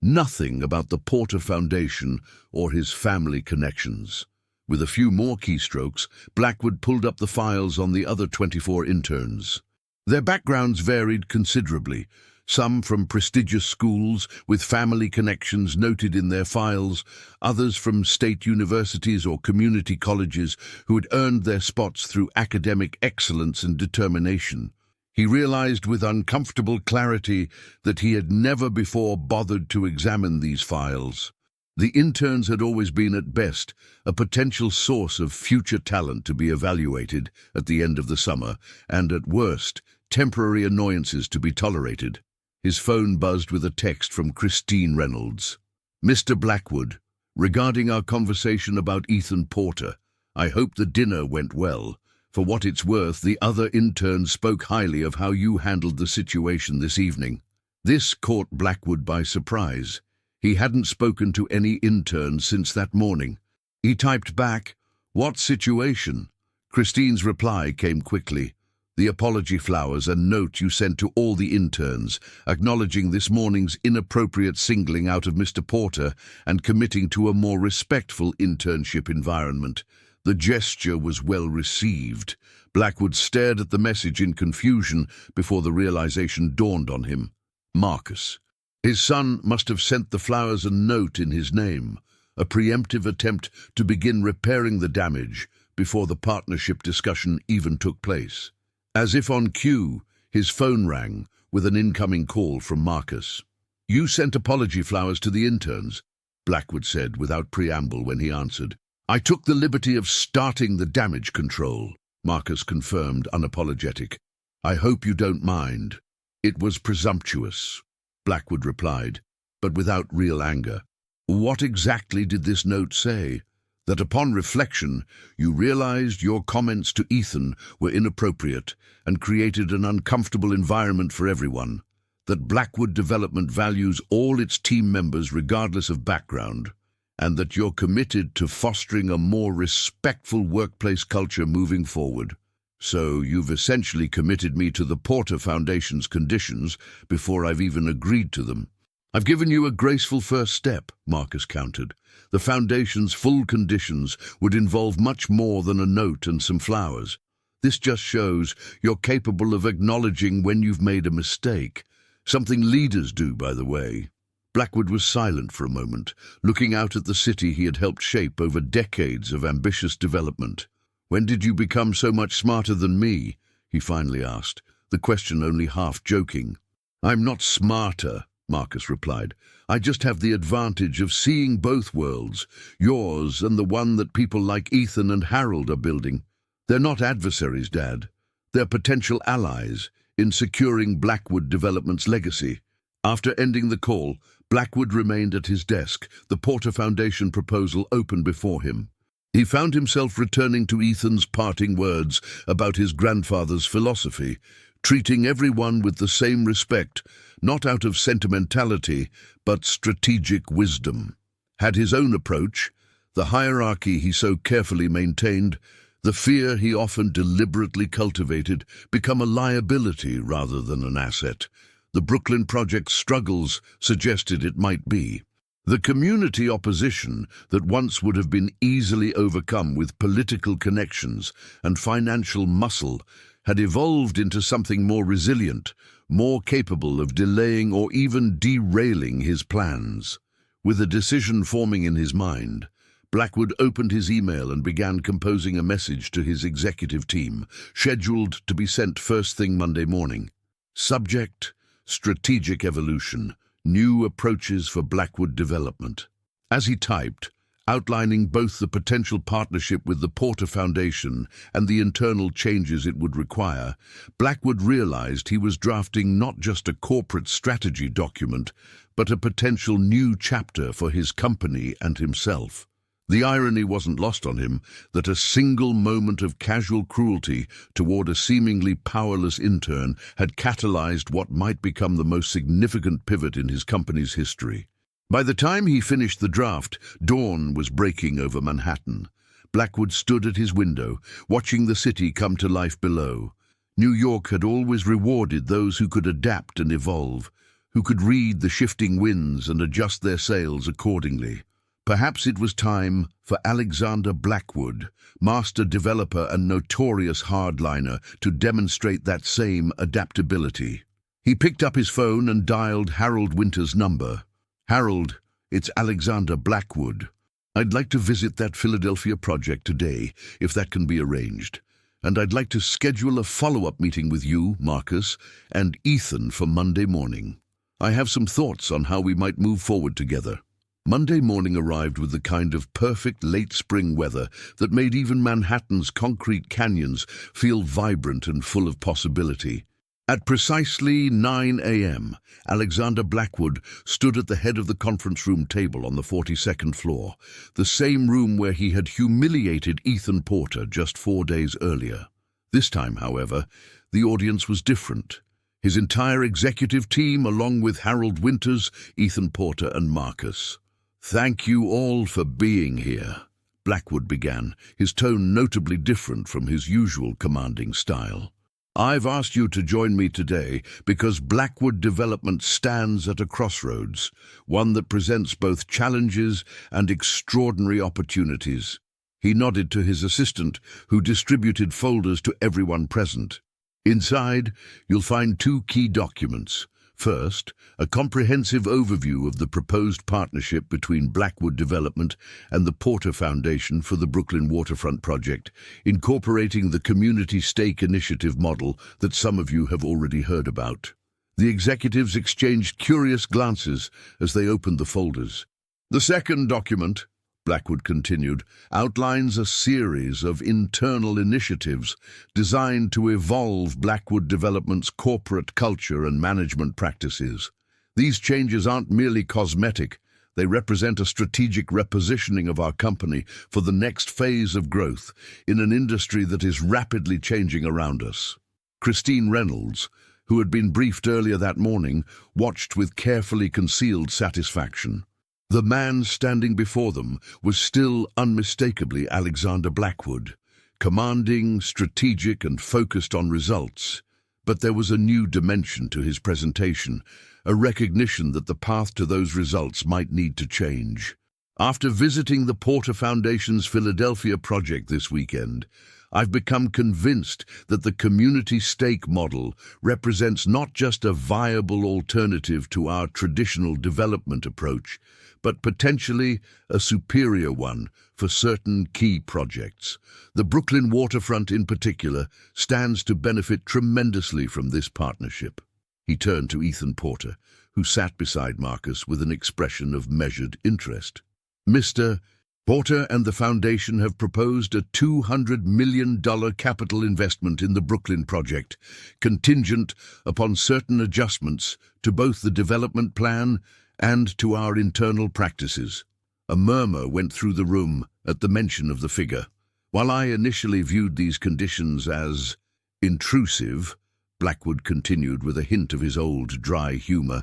Nothing about the Porter Foundation or his family connections. With a few more keystrokes, Blackwood pulled up the files on the other 24 interns. Their backgrounds varied considerably. Some from prestigious schools with family connections noted in their files, others from state universities or community colleges who had earned their spots through academic excellence and determination. He realized with uncomfortable clarity that he had never before bothered to examine these files. The interns had always been at best a potential source of future talent to be evaluated at the end of the summer, and at worst, temporary annoyances to be tolerated. His phone buzzed with a text from Christine Reynolds. Mr. Blackwood, regarding our conversation about Ethan Porter, I hope the dinner went well. For what it's worth, the other interns spoke highly of how you handled the situation this evening. This caught Blackwood by surprise. He hadn't spoken to any interns since that morning. He typed back, "What situation?" Christine's reply came quickly. The apology flowers and note you sent to all the interns, acknowledging this morning's inappropriate singling out of Mr. Porter and committing to a more respectful internship environment. The gesture was well received. Blackwood stared at the message in confusion before the realization dawned on him. Marcus. His son must have sent the flowers a note in his name, a preemptive attempt to begin repairing the damage before the partnership discussion even took place. As if on cue, his phone rang with an incoming call from Marcus. "You sent apology flowers to the interns," Blackwood said without preamble when he answered. "I took the liberty of starting the damage control," Marcus confirmed, unapologetic. "I hope you don't mind." "It was presumptuous," Blackwood replied, but without real anger. "What exactly did this note say?" "That upon reflection, you realized your comments to Ethan were inappropriate and created an uncomfortable environment for everyone. That Blackwood Development values all its team members regardless of background, and that you're committed to fostering a more respectful workplace culture moving forward. So you've essentially committed me to the Porter Foundation's conditions before I've even agreed to them." "I've given you a graceful first step," Marcus countered. "The Foundation's full conditions would involve much more than a note and some flowers. This just shows you're capable of acknowledging when you've made a mistake, something leaders do, by the way." Blackwood was silent for a moment, looking out at the city he had helped shape over decades of ambitious development. "When did you become so much smarter than me?" he finally asked, the question only half joking. "I'm not smarter," Marcus replied. "I just have the advantage of seeing both worlds, yours and the one that people like Ethan and Harold are building. They're not adversaries, Dad. They're potential allies in securing Blackwood Development's legacy." After ending the call, Blackwood remained at his desk, the Porter Foundation proposal open before him. He found himself returning to Ethan's parting words about his grandfather's philosophy, treating everyone with the same respect, not out of sentimentality, but strategic wisdom. Had his own approach, the hierarchy he so carefully maintained, the fear he often deliberately cultivated, become a liability rather than an asset. The Brooklyn Project's struggles suggested it might be. The community opposition that once would have been easily overcome with political connections and financial muscle had evolved into something more resilient, more capable of delaying or even derailing his plans. With a decision forming in his mind, Blackwood opened his email and began composing a message to his executive team, scheduled to be sent first thing Monday morning. Subject: Strategic Evolution, New Approaches for Blackwood Development. As he typed, outlining both the potential partnership with the Porter Foundation and the internal changes it would require, Blackwood realized he was drafting not just a corporate strategy document, but a potential new chapter for his company and himself. The irony wasn't lost on him that a single moment of casual cruelty toward a seemingly powerless intern had catalyzed what might become the most significant pivot in his company's history. By the time he finished the draft, dawn was breaking over Manhattan. Blackwood stood at his window, watching the city come to life below. New York had always rewarded those who could adapt and evolve, who could read the shifting winds and adjust their sails accordingly. Perhaps it was time for Alexander Blackwood, master developer and notorious hardliner, to demonstrate that same adaptability. He picked up his phone and dialed Harold Winter's number. "Harold, it's Alexander Blackwood. I'd like to visit that Philadelphia project today, if that can be arranged. And I'd like to schedule a follow-up meeting with you, Marcus, and Ethan for Monday morning. I have some thoughts on how we might move forward together." Monday morning arrived with the kind of perfect late spring weather that made even Manhattan's concrete canyons feel vibrant and full of possibility. At precisely 9 a.m., Alexander Blackwood stood at the head of the conference room table on the 42nd floor, the same room where he had humiliated Ethan Porter just 4 days earlier. This time, however, the audience was different. His entire executive team, along with Harold Winters, Ethan Porter, and Marcus. "Thank you all for being here," Blackwood began, his tone notably different from his usual commanding style. "I've asked you to join me today because Blackwood Development stands at a crossroads, one that presents both challenges and extraordinary opportunities." He nodded to his assistant, who distributed folders to everyone present. Inside, you'll find 2 key documents. First, a comprehensive overview of the proposed partnership between Blackwood Development and the Porter Foundation for the Brooklyn Waterfront Project, incorporating the community stake initiative model that some of you have already heard about. The executives exchanged curious glances as they opened the folders. "The second document," Blackwood continued, "outlines a series of internal initiatives designed to evolve Blackwood Development's corporate culture and management practices. These changes aren't merely cosmetic. They represent a strategic repositioning of our company for the next phase of growth in an industry that is rapidly changing around us." Christine Reynolds, who had been briefed earlier that morning, watched with carefully concealed satisfaction. The man standing before them was still unmistakably Alexander Blackwood, commanding, strategic, and focused on results. But there was a new dimension to his presentation, a recognition that the path to those results might need to change. "After visiting the Porter Foundation's Philadelphia project this weekend, I've become convinced that the community stake model represents not just a viable alternative to our traditional development approach, but potentially a superior one for certain key projects. The Brooklyn waterfront in particular stands to benefit tremendously from this partnership. He turned to Ethan Porter, who sat beside Marcus with an expression of measured interest. Mr. Porter and the Foundation have proposed a $200 million capital investment in the Brooklyn project, contingent upon certain adjustments to both the development plan and to our internal practices. A murmur went through the room at the mention of the figure. While I initially viewed these conditions as intrusive, Blackwood continued with a hint of his old dry humor,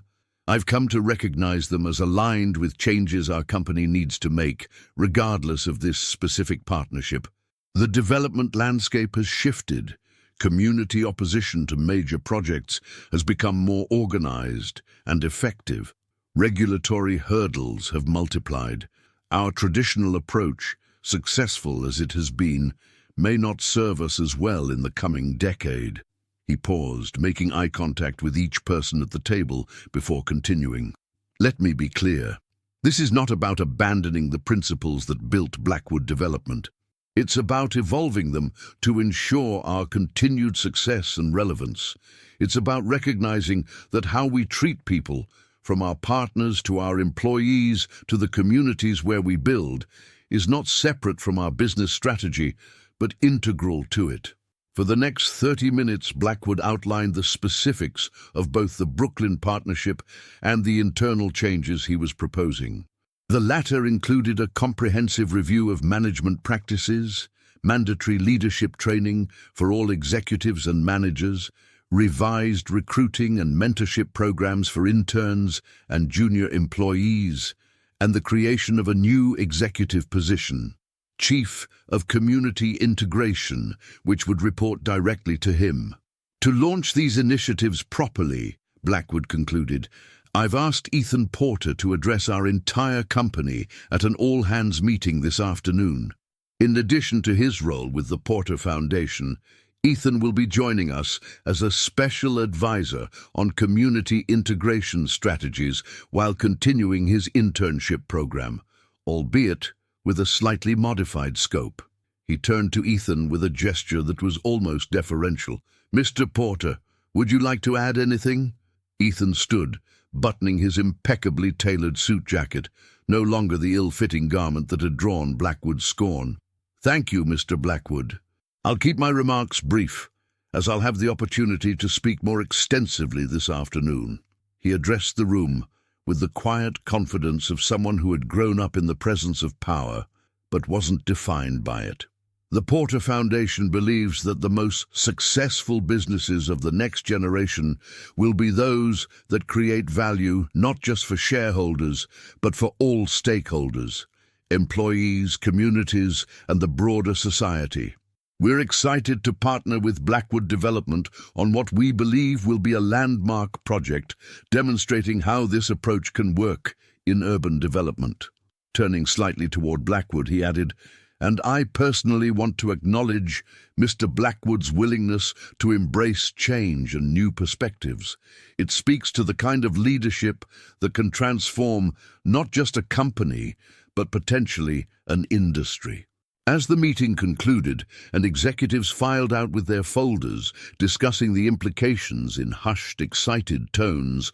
I've come to recognize them as aligned with changes our company needs to make, regardless of this specific partnership. The development landscape has shifted. Community opposition to major projects has become more organized and effective. Regulatory hurdles have multiplied. Our traditional approach, successful as it has been, may not serve us as well in the coming decade. He paused, making eye contact with each person at the table before continuing. Let me be clear. This is not about abandoning the principles that built Blackwood Development. It's about evolving them to ensure our continued success and relevance. It's about recognizing that how we treat people, from our partners to our employees to the communities where we build, is not separate from our business strategy, but integral to it. For the next 30 minutes, Blackwood outlined the specifics of both the Brooklyn partnership and the internal changes he was proposing. The latter included a comprehensive review of management practices, mandatory leadership training for all executives and managers, revised recruiting and mentorship programs for interns and junior employees, and the creation of a new executive position, Chief of Community Integration, which would report directly to him. To launch these initiatives properly, Blackwood concluded, I've asked Ethan Porter to address our entire company at an all-hands meeting this afternoon. In addition to his role with the Porter Foundation, Ethan will be joining us as a special advisor on community integration strategies while continuing his internship program, albeit with a slightly modified scope. He turned to Ethan with a gesture that was almost deferential. Mr. Porter, would you like to add anything? Ethan stood, buttoning his impeccably tailored suit jacket, no longer the ill-fitting garment that had drawn Blackwood's scorn. Thank you, Mr. Blackwood. I'll keep my remarks brief, as I'll have the opportunity to speak more extensively this afternoon. He addressed the room with the quiet confidence of someone who had grown up in the presence of power, but wasn't defined by it. The Porter Foundation believes that the most successful businesses of the next generation will be those that create value not just for shareholders, but for all stakeholders, employees, communities, and the broader society. We're excited to partner with Blackwood Development on what we believe will be a landmark project demonstrating how this approach can work in urban development. Turning slightly toward Blackwood, he added, and I personally want to acknowledge Mr. Blackwood's willingness to embrace change and new perspectives. It speaks to the kind of leadership that can transform not just a company, but potentially an industry. As the meeting concluded and executives filed out with their folders, discussing the implications in hushed, excited tones,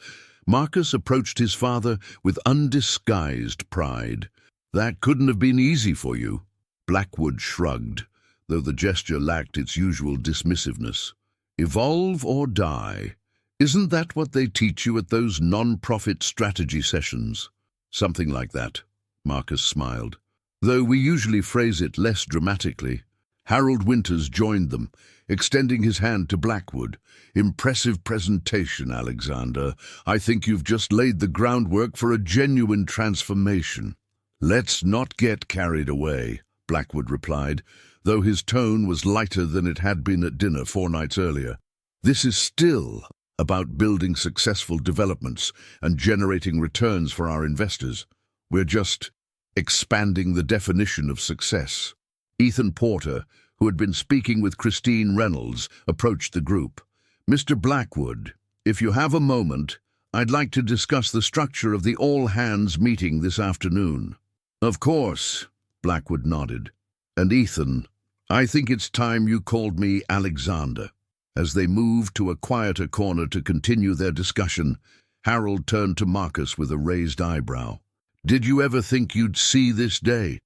Marcus approached his father with undisguised pride. That couldn't have been easy for you. Blackwood shrugged, though the gesture lacked its usual dismissiveness. Evolve or die. Isn't that what they teach you at those non-profit strategy sessions? Something like that, Marcus smiled. Though we usually phrase it less dramatically. Harold Winters joined them, extending his hand to Blackwood. Impressive presentation, Alexander. I think you've just laid the groundwork for a genuine transformation. Let's not get carried away, Blackwood replied, though his tone was lighter than it had been at dinner 4 nights earlier. This is still about building successful developments and generating returns for our investors. We're just expanding the definition of success. Ethan Porter, who who had been speaking with Christine Reynolds, approached the group. "Mr. Blackwood, if you have a moment, I'd like to discuss the structure of the all-hands meeting this afternoon." "Of course," Blackwood nodded. "And Ethan, I think it's time you called me Alexander." As they moved to a quieter corner to continue their discussion, Harold turned to Marcus with a raised eyebrow. "Did you ever think you'd see this day?"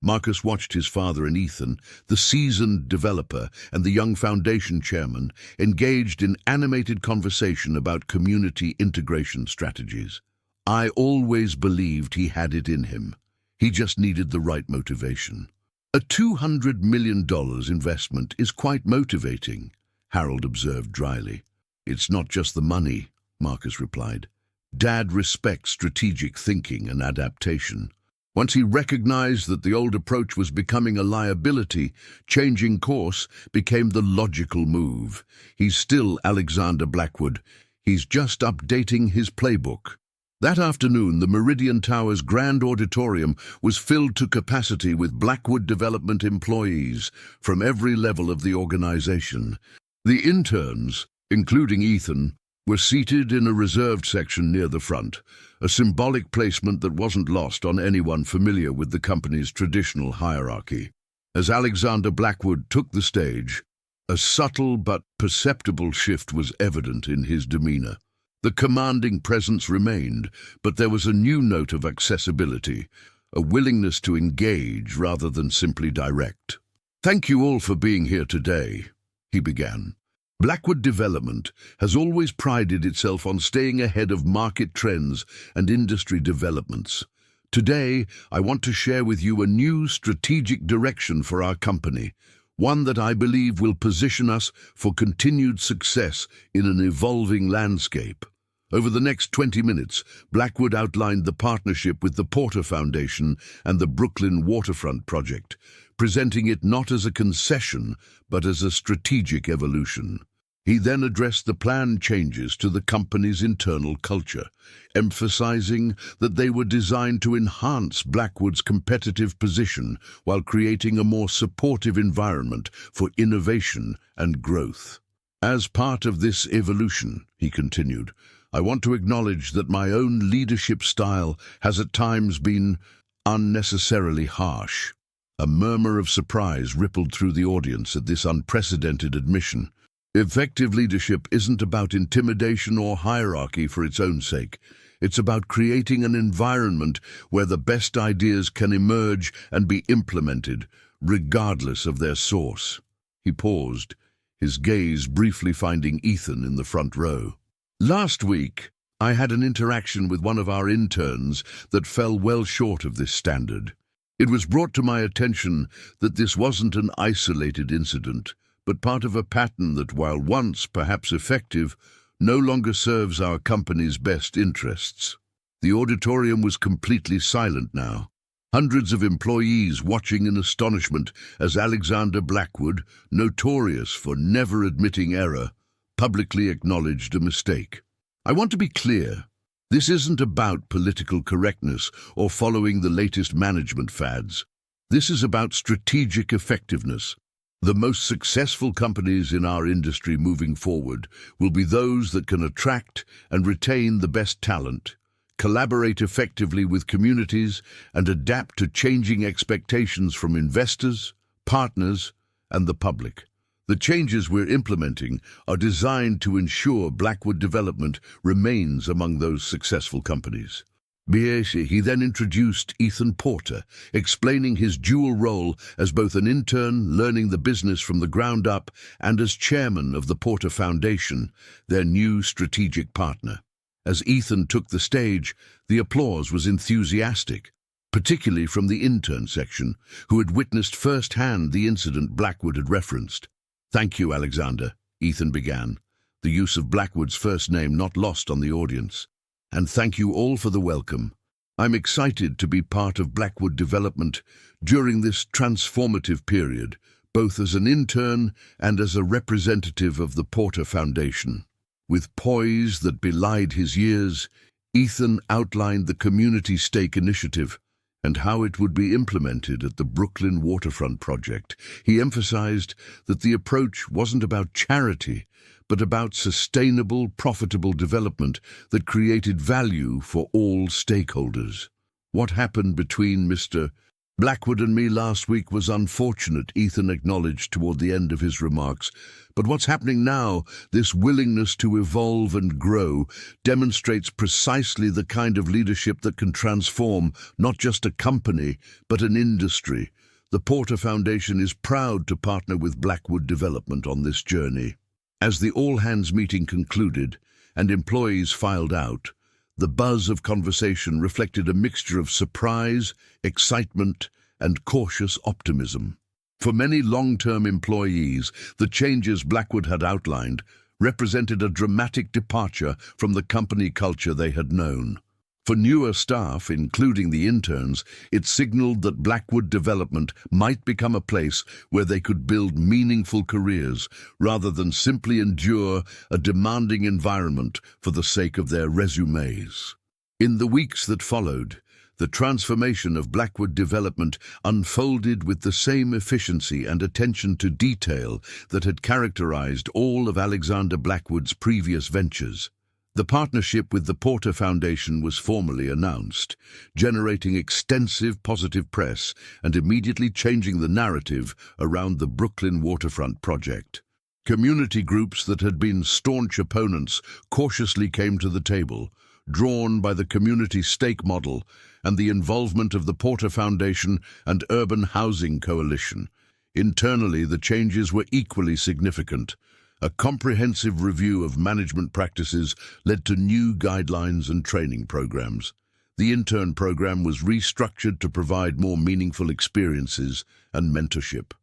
Marcus watched his father and Ethan, the seasoned developer and the young foundation chairman, engaged in animated conversation about community integration strategies. "I always believed he had it in him. He just needed the right motivation." "A $200 million investment is quite motivating," Harold observed dryly. "It's not just the money," Marcus replied. "Dad respects strategic thinking and adaptation. Once he recognized that the old approach was becoming a liability, changing course became the logical move. He's still Alexander Blackwood. He's just updating his playbook." That afternoon, the Meridian Tower's grand auditorium was filled to capacity with Blackwood development employees from every level of the organization. The interns, including Ethan, were seated in a reserved section near the front, a symbolic placement that wasn't lost on anyone familiar with the company's traditional hierarchy. As Alexander Blackwood took the stage, a subtle but perceptible shift was evident in his demeanor. The commanding presence remained, but there was a new note of accessibility, a willingness to engage rather than simply direct. "Thank you all for being here today," he began. "Blackwood Development has always prided itself on staying ahead of market trends and industry developments. Today, I want to share with you a new strategic direction for our company, one that I believe will position us for continued success in an evolving landscape." Over the next 20 minutes, Blackwood outlined the partnership with the Porter Foundation and the Brooklyn Waterfront Project, presenting it not as a concession, but as a strategic evolution. He then addressed the planned changes to the company's internal culture, emphasizing that they were designed to enhance Blackwood's competitive position while creating a more supportive environment for innovation and growth. "As part of this evolution," he continued, "I want to acknowledge that my own leadership style has at times been unnecessarily harsh." A murmur of surprise rippled through the audience at this unprecedented admission. Effective leadership isn't about intimidation or hierarchy for its own sake. It's about creating an environment where the best ideas can emerge and be implemented, regardless of their source. He paused, his gaze briefly finding Ethan in the front row. "Last week, I had an interaction with one of our interns that fell well short of this standard. It was brought to my attention that this wasn't an isolated incident, but part of a pattern that, while once perhaps effective, no longer serves our company's best interests." The auditorium was completely silent now. Hundreds of employees watching in astonishment as Alexander Blackwood, notorious for never admitting error, publicly acknowledged a mistake. "I want to be clear. This isn't about political correctness or following the latest management fads. This is about strategic effectiveness. The most successful companies in our industry moving forward will be those that can attract and retain the best talent, collaborate effectively with communities, and adapt to changing expectations from investors, partners, and the public. The changes we're implementing are designed to ensure Blackwood Development remains among those successful companies." He then introduced Ethan Porter, explaining his dual role as both an intern learning the business from the ground up and as chairman of the Porter Foundation, their new strategic partner. As Ethan took the stage, the applause was enthusiastic, particularly from the intern section, who had witnessed firsthand the incident Blackwood had referenced. "Thank you, Alexander," Ethan began, the use of Blackwood's first name not lost on the audience. "And thank you all for the welcome. I'm excited to be part of Blackwood Development during this transformative period, both as an intern and as a representative of the Porter Foundation." With poise that belied his years, Ethan outlined the Community Stake Initiative, and how it would be implemented at the Brooklyn waterfront project. He emphasized that the approach wasn't about charity, but about sustainable, profitable development that created value for all stakeholders. What happened between Mr. Blackwood and me last week was unfortunate, Ethan acknowledged toward the end of his remarks. But what's happening now, this willingness to evolve and grow, demonstrates precisely the kind of leadership that can transform not just a company, but an industry. The Porter Foundation is proud to partner with Blackwood Development on this journey. As the all-hands meeting concluded and employees filed out, the buzz of conversation reflected a mixture of surprise, excitement, and cautious optimism. For many long-term employees, the changes Blackwood had outlined represented a dramatic departure from the company culture they had known. For newer staff, including the interns, it signaled that Blackwood Development might become a place where they could build meaningful careers rather than simply endure a demanding environment for the sake of their resumes. In the weeks that followed, the transformation of Blackwood Development unfolded with the same efficiency and attention to detail that had characterized all of Alexander Blackwood's previous ventures. The partnership with the Porter Foundation was formally announced, generating extensive positive press and immediately changing the narrative around the Brooklyn waterfront project. Community groups that had been staunch opponents cautiously came to the table, drawn by the community stake model and the involvement of the Porter Foundation and Urban Housing Coalition. Internally, the changes were equally significant. A comprehensive review of management practices led to new guidelines and training programs. The Intern program was restructured to provide more meaningful experiences and mentorship.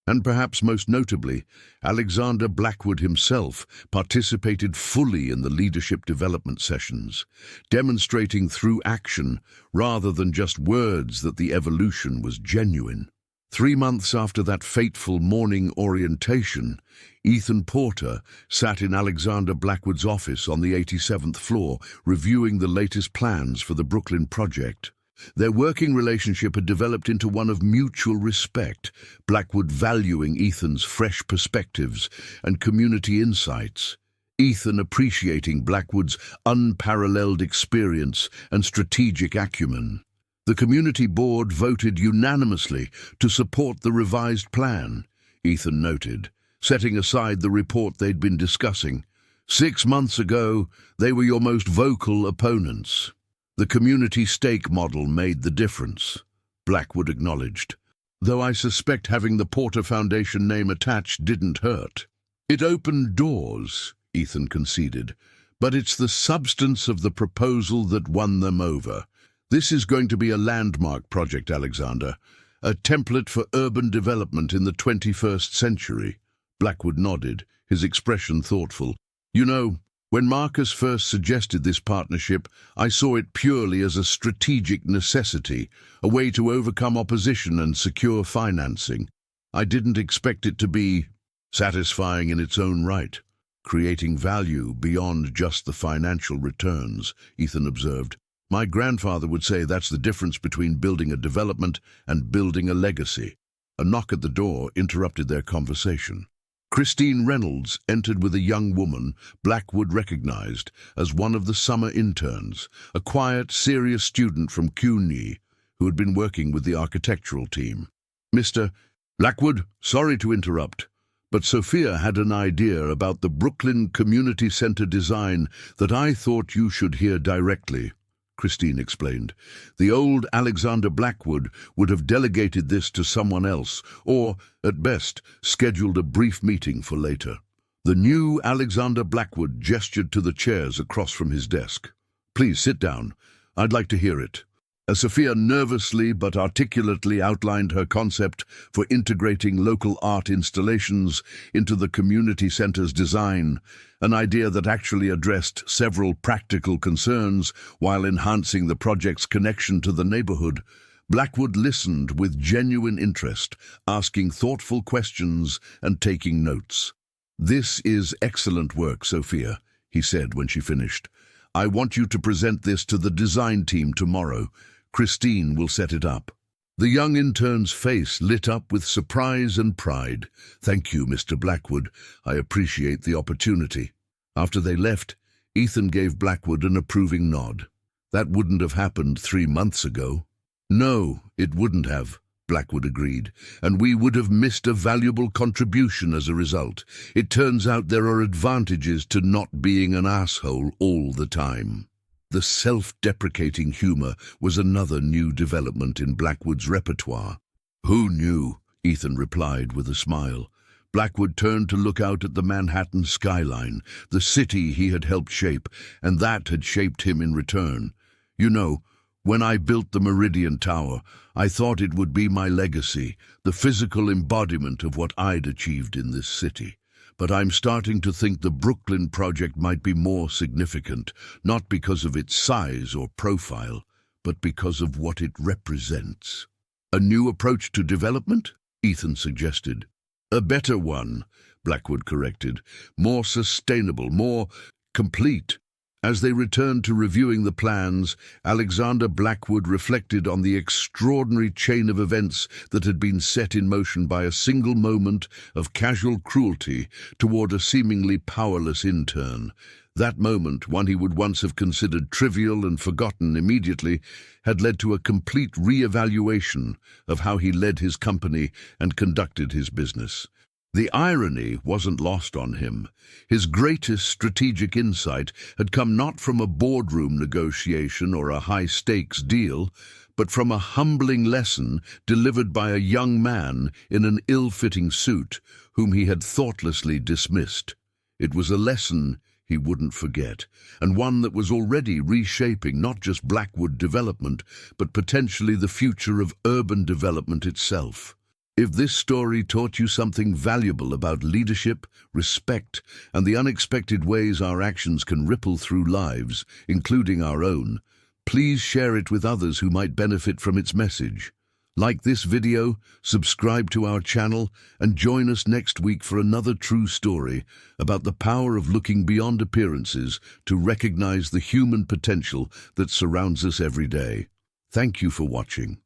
And perhaps most notably, Alexander Blackwood himself participated fully in the leadership development sessions, demonstrating through action rather than just words that the evolution was genuine. 3 months after that fateful morning orientation, Ethan Porter sat in Alexander Blackwood's office on the 87th floor, reviewing the latest plans for the Brooklyn project. Their working relationship had developed into one of mutual respect, Blackwood valuing Ethan's fresh perspectives and community insights, Ethan appreciating Blackwood's unparalleled experience and strategic acumen. The community board voted unanimously to support the revised plan, Ethan noted, setting aside the report they'd been discussing. 6 months ago, they were your most vocal opponents. The community stake model made the difference, Blackwood acknowledged, though I suspect having the Porter Foundation name attached didn't hurt. It opened doors, Ethan conceded, but it's the substance of the proposal that won them over. This is going to be a landmark project, Alexander, a template for urban development in the 21st century. Blackwood nodded, his expression thoughtful. You know, when Marcus first suggested this partnership, I saw it purely as a strategic necessity, a way to overcome opposition and secure financing. I didn't expect it to be satisfying in its own right, creating value beyond just the financial returns, Ethan observed. My grandfather would say that's the difference between building a development and building a legacy. A knock at the door interrupted their conversation. Christine Reynolds entered with a young woman Blackwood recognized as one of the summer interns, a quiet, serious student from CUNY who had been working with the architectural team. Mr. Blackwood, sorry to interrupt, but Sophia had an idea about the Brooklyn Community Center design that I thought you should hear directly, Christine explained. The old Alexander Blackwood would have delegated this to someone else, or, at best, scheduled a brief meeting for later. The new Alexander Blackwood gestured to the chairs across from his desk. Please sit down. I'd like to hear it. As Sophia nervously but articulately outlined her concept for integrating local art installations into the community center's design, an idea that actually addressed several practical concerns while enhancing the project's connection to the neighborhood, Blackwood listened with genuine interest, asking thoughtful questions and taking notes. "This is excellent work, Sophia," he said when she finished. "I want you to present this to the design team tomorrow. Christine will set it up." The young intern's face lit up with surprise and pride. "Thank you, Mr. Blackwood. I appreciate the opportunity." After they left, Ethan gave Blackwood an approving nod. "That wouldn't have happened 3 months ago." "No, it wouldn't have," Blackwood agreed, "and we would have missed a valuable contribution as a result. It turns out there are advantages to not being an asshole all the time." The self-deprecating humor was another new development in Blackwood's repertoire. "Who knew?" Ethan replied with a smile. Blackwood turned to look out at the Manhattan skyline, the city he had helped shape, and that had shaped him in return. "You know, when I built the Meridian Tower, I thought it would be my legacy, the physical embodiment of what I'd achieved in this city. But I'm starting to think the Brooklyn project might be more significant, not because of its size or profile, but because of what it represents." "A new approach to development?" Ethan suggested. "A better one," Blackwood corrected. "More sustainable, more complete." As they returned to reviewing the plans, Alexander Blackwood reflected on the extraordinary chain of events that had been set in motion by a single moment of casual cruelty toward a seemingly powerless intern. That moment, one he would once have considered trivial and forgotten immediately, had led to a complete re-evaluation of how he led his company and conducted his business. The irony wasn't lost on him. His greatest strategic insight had come not from a boardroom negotiation or a high-stakes deal, but from a humbling lesson delivered by a young man in an ill-fitting suit whom he had thoughtlessly dismissed. It was a lesson he wouldn't forget, and one that was already reshaping not just Blackwood development, but potentially the future of urban development itself. If this story taught you something valuable about leadership, respect, and the unexpected ways our actions can ripple through lives, including our own, please share it with others who might benefit from its message. Like this video, subscribe to our channel, and join us next week for another true story about the power of looking beyond appearances to recognize the human potential that surrounds us every day. Thank you for watching.